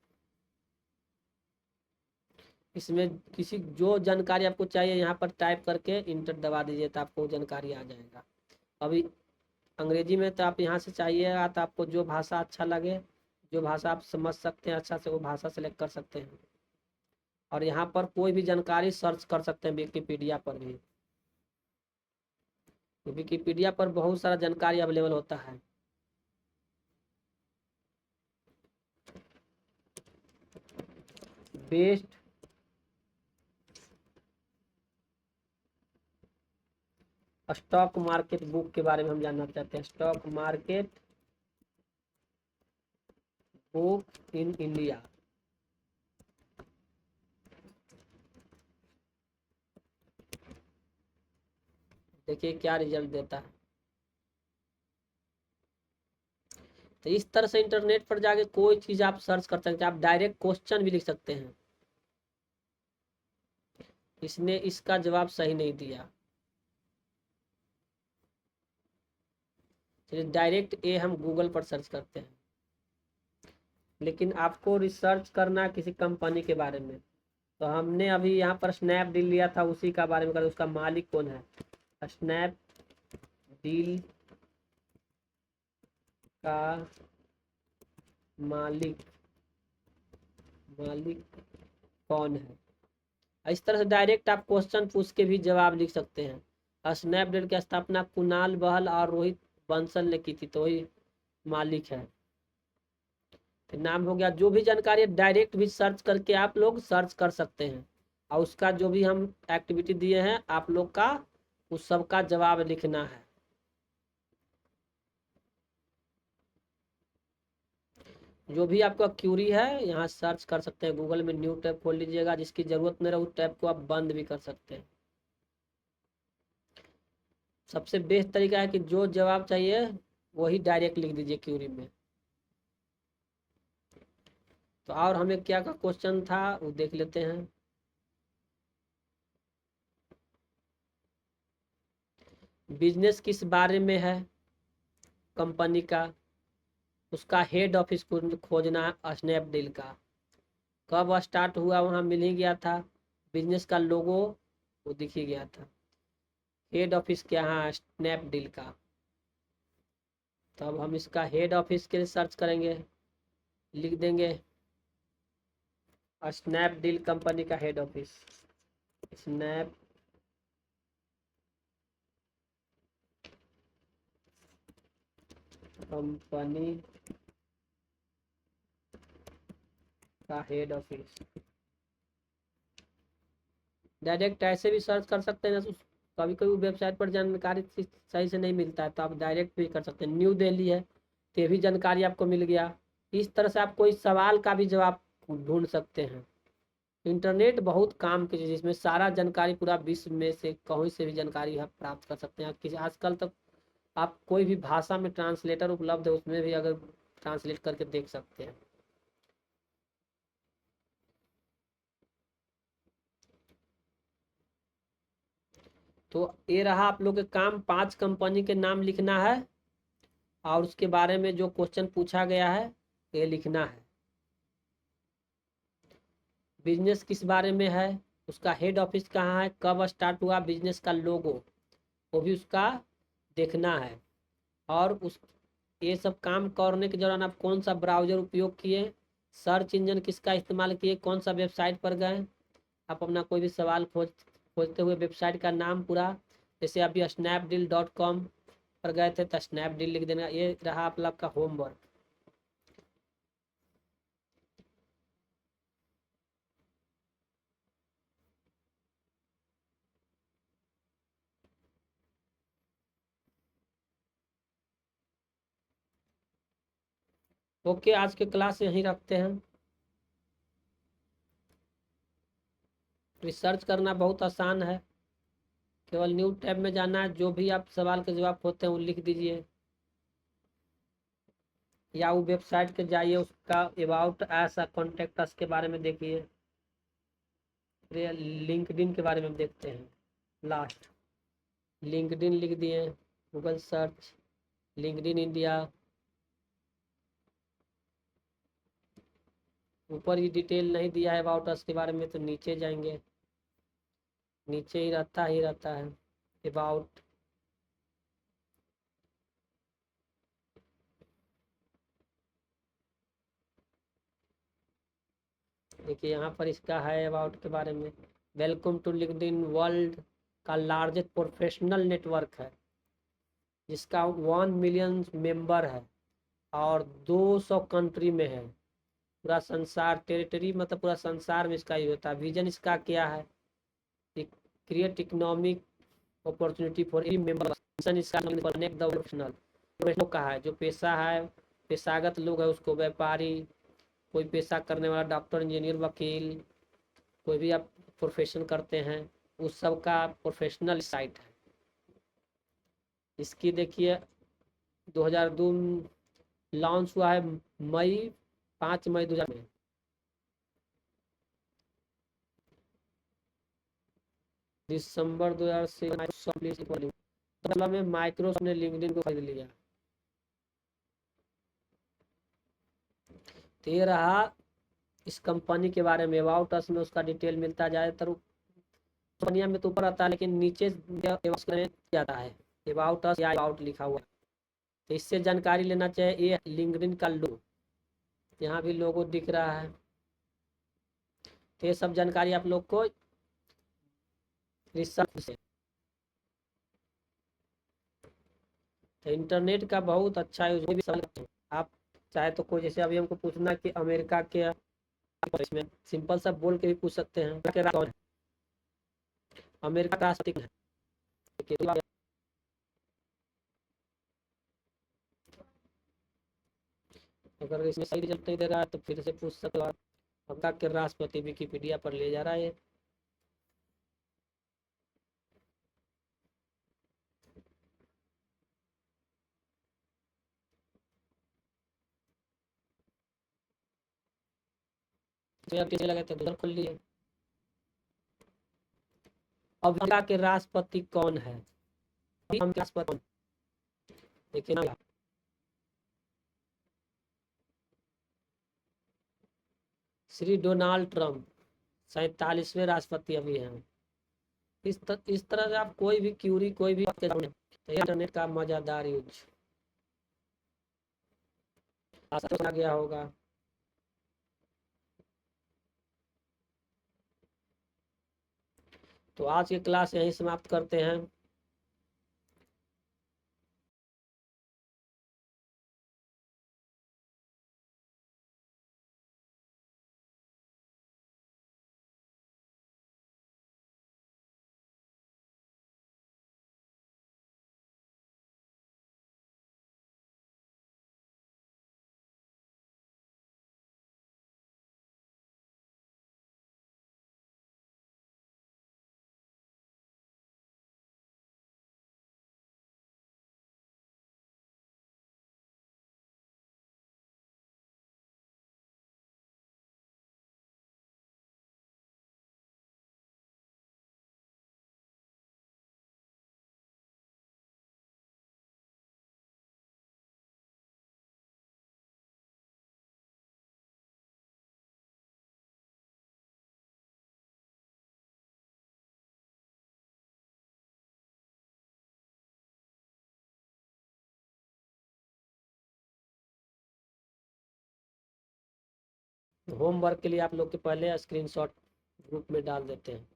इसमें किसी जो जानकारी आपको चाहिए यहाँ पर टाइप करके इंटर दबा दीजिए तो आपको जानकारी आ जाएगा। अभी अंग्रेजी में तो आप यहाँ से चाहिएगा तो आपको जो भाषा अच्छा लगे, जो भाषा आप समझ सकते हैं अच्छा से, वो भाषा सेलेक्ट कर सकते हैं। और यहाँ पर कोई भी जानकारी सर्च कर सकते हैं विकिपीडिया पर भी। विकिपीडिया पर बहुत सारा जानकारी अवेलेबल होता है। बेस्ट स्टॉक मार्केट बुक के बारे में हम जानना चाहते हैं। Stock market book in India. देखिए क्या रिजल्ट देता है। तो इस तरह से इंटरनेट पर जाके कोई चीज़ आप सर्च कर सकते हैं। आप डायरेक्ट क्वेश्चन भी लिख सकते हैं। इसने इसका जवाब सही नहीं दिया, चलिए डायरेक्ट ए हम गूगल पर सर्च करते हैं। लेकिन आपको रिसर्च करना किसी कंपनी के बारे में, तो हमने अभी यहाँ पर स्नैपडील लिया था, उसी का बारे में कर, उसका मालिक कौन है। स्नैपडील का मालिक कौन है। इस तरह से डायरेक्ट आप क्वेश्चन पूछ के भी जवाब लिख सकते हैं। स्नैपडील की स्थापना कुणाल बहल और रोहित बंसल ने की थी, तो वही मालिक है। तो नाम हो गया। जो भी जानकारी डायरेक्ट भी सर्च करके आप लोग सर्च कर सकते हैं और उसका जो भी हम एक्टिविटी दिए हैं आप लोग का उस सब का जवाब लिखना है। जो भी आपका क्यूरी है यहाँ सर्च कर सकते हैं। गूगल में न्यू टैब खोल लीजिएगा, जिसकी जरूरत नहीं रहे उस टैब को आप बंद भी कर सकते हैं। सबसे बेस्ट तरीका है कि जो जवाब चाहिए वही डायरेक्ट लिख दीजिए क्यूरी में। तो और हमें क्या का क्वेश्चन था वो देख लेते हैं। बिजनेस किस बारे में है कंपनी का, उसका हेड ऑफिस खोजना है स्नैपडील का। कब स्टार्ट हुआ वहाँ मिल ही गया था। बिजनेस का लोगो वो दिख ही गया था। हेड ऑफिस क्या है स्नैपडील का। तो अब हम इसका हेड ऑफिस के लिए सर्च करेंगे, लिख देंगे स्नैपडील कंपनी का हेड ऑफिस। स्नैप कंपनी का हेड ऑफिस। डायरेक्ट ऐसे भी सर्च कर सकते हैं। कभी कभी वेबसाइट पर जानकारी सही से नहीं मिलता है तो आप डायरेक्ट भी कर सकते हैं। न्यू दिल्ली है तो ये भी जानकारी आपको मिल गया। इस तरह से आप कोई सवाल का भी जवाब ढूंढ सकते हैं। इंटरनेट बहुत काम की चीज़ है, इसमें सारा जानकारी पूरा विश्व में से कहीं से भी जानकारी आप प्राप्त कर सकते हैं। किसी आजकल तक आप कोई भी भाषा में ट्रांसलेटर उपलब्ध है, उसमें भी अगर ट्रांसलेट करके देख सकते हैं। तो ये रहा आप लोग के काम। 5 कंपनी के नाम लिखना है और उसके बारे में जो क्वेश्चन पूछा गया है ये लिखना है। बिजनेस किस बारे में है, उसका हेड ऑफिस कहाँ है, कब स्टार्ट हुआ, बिजनेस का लोगो वो भी उसका देखना है। और उस ये सब काम करने के दौरान आप कौन सा ब्राउजर उपयोग किए, सर्च इंजन किसका इस्तेमाल किए, कौन सा वेबसाइट पर गए, आप अपना कोई भी सवाल खोजते हुए वेबसाइट का नाम पूरा, जैसे अभी snapdeal.com पर गए थे तो स्नैपडील लिख देना। ये रहा आप लोग का होमवर्क। ओके, आज के क्लास यहीं रखते हैं। रिसर्च करना बहुत आसान है, केवल न्यू टैब में जाना है, जो भी आप सवाल के जवाब होते हैं वो लिख दीजिए, या वो वेबसाइट के जाइए, उसका अबाउट अस कॉन्टेक्ट अस के बारे में देखिए, फिर लिंक्डइन के बारे में देखते हैं। लास्ट लिंक्डइन लिख दिए, गूगल सर्च लिंक्डइन इंडिया, ऊपर ही डिटेल नहीं दिया है अबाउट अस के बारे में, तो नीचे जाएंगे, नीचे ही रहता है अबाउट। देखिए यहाँ पर इसका है अबाउट के बारे में, वेलकम टू लिंक्डइन, वर्ल्ड का लार्जेस्ट प्रोफेशनल नेटवर्क है जिसका 1 मिलियन मेंबर है और 200 कंट्री में है, पूरा संसार, टेरिटरी मतलब पूरा संसार में इसका ही होता है। विजन इसका क्या है, create economic opportunity for every member. Mission इसका कनेक्ट द प्रोफेशनल, प्रोफेशनल का है जो पेशा है, पेशागत लोग है उसको, व्यापारी, कोई पेशा करने वाला, डॉक्टर, इंजीनियर, वकील, कोई भी आप प्रोफेशन करते हैं उस सब का प्रोफेशनल साइट है। इसकी देखिए 2002 लॉन्च हुआ है, मई 5 मई 2000 में। दिसंबर 2000 में माइक्रोसॉफ्ट ने लिंक्डइन को खरीद लिया। तो ये रहा इस कंपनी के बारे में, अबाउट अस में उसका डिटेल मिलता है। ज़्यादातर कंपनियां में तो ऊपर आता है लेकिन नीचे जाता है अबाउट अस या अबाउट लिखा हुआ है, तो इससे जानकारी लेना चाहिए। ये लिंक्डइन का लोगो, यहाँ भी लोगो दिख रहा है, तो ये सब जानकारी आप लोग को रिसर्च से। तो इंटरनेट का बहुत अच्छा यूज भी सवाल आप चाहे तो कोई, जैसे अभी हमको पूछना कि अमेरिका के, इसमें सिंपल सा बोल के भी पूछ सकते हैं कि कौन है अमेरिका का राष्ट्रपति है। अगर इसमें सही रिजल्ट नहीं दे रहा है तो फिर से पूछ सकते हो आप, अमेरिका के राष्ट्रपति विकिपीडिया पर ले जा रहा है। लगे थे उधर खोल लिए। अमेरिका के राष्ट्रपति कौन है, हम राष्ट्रपति देखिए ना, श्री डोनाल्ड ट्रंप 47वें राष्ट्रपति अभी हैं। इस तरह से आप कोई भी क्यूरी, कोई भी इंटरनेट का मजेदार यूज आ गया होगा। तो आज की क्लास यहीं समाप्त करते हैं। होमवर्क के लिए आप लोग के पहले स्क्रीनशॉट ग्रुप में डाल देते हैं।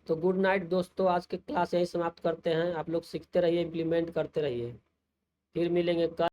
तो गुड नाइट दोस्तों, आज के क्लास यही समाप्त करते हैं। आप लोग सीखते रहिए, इम्प्लीमेंट करते रहिए। फिर मिलेंगे कल।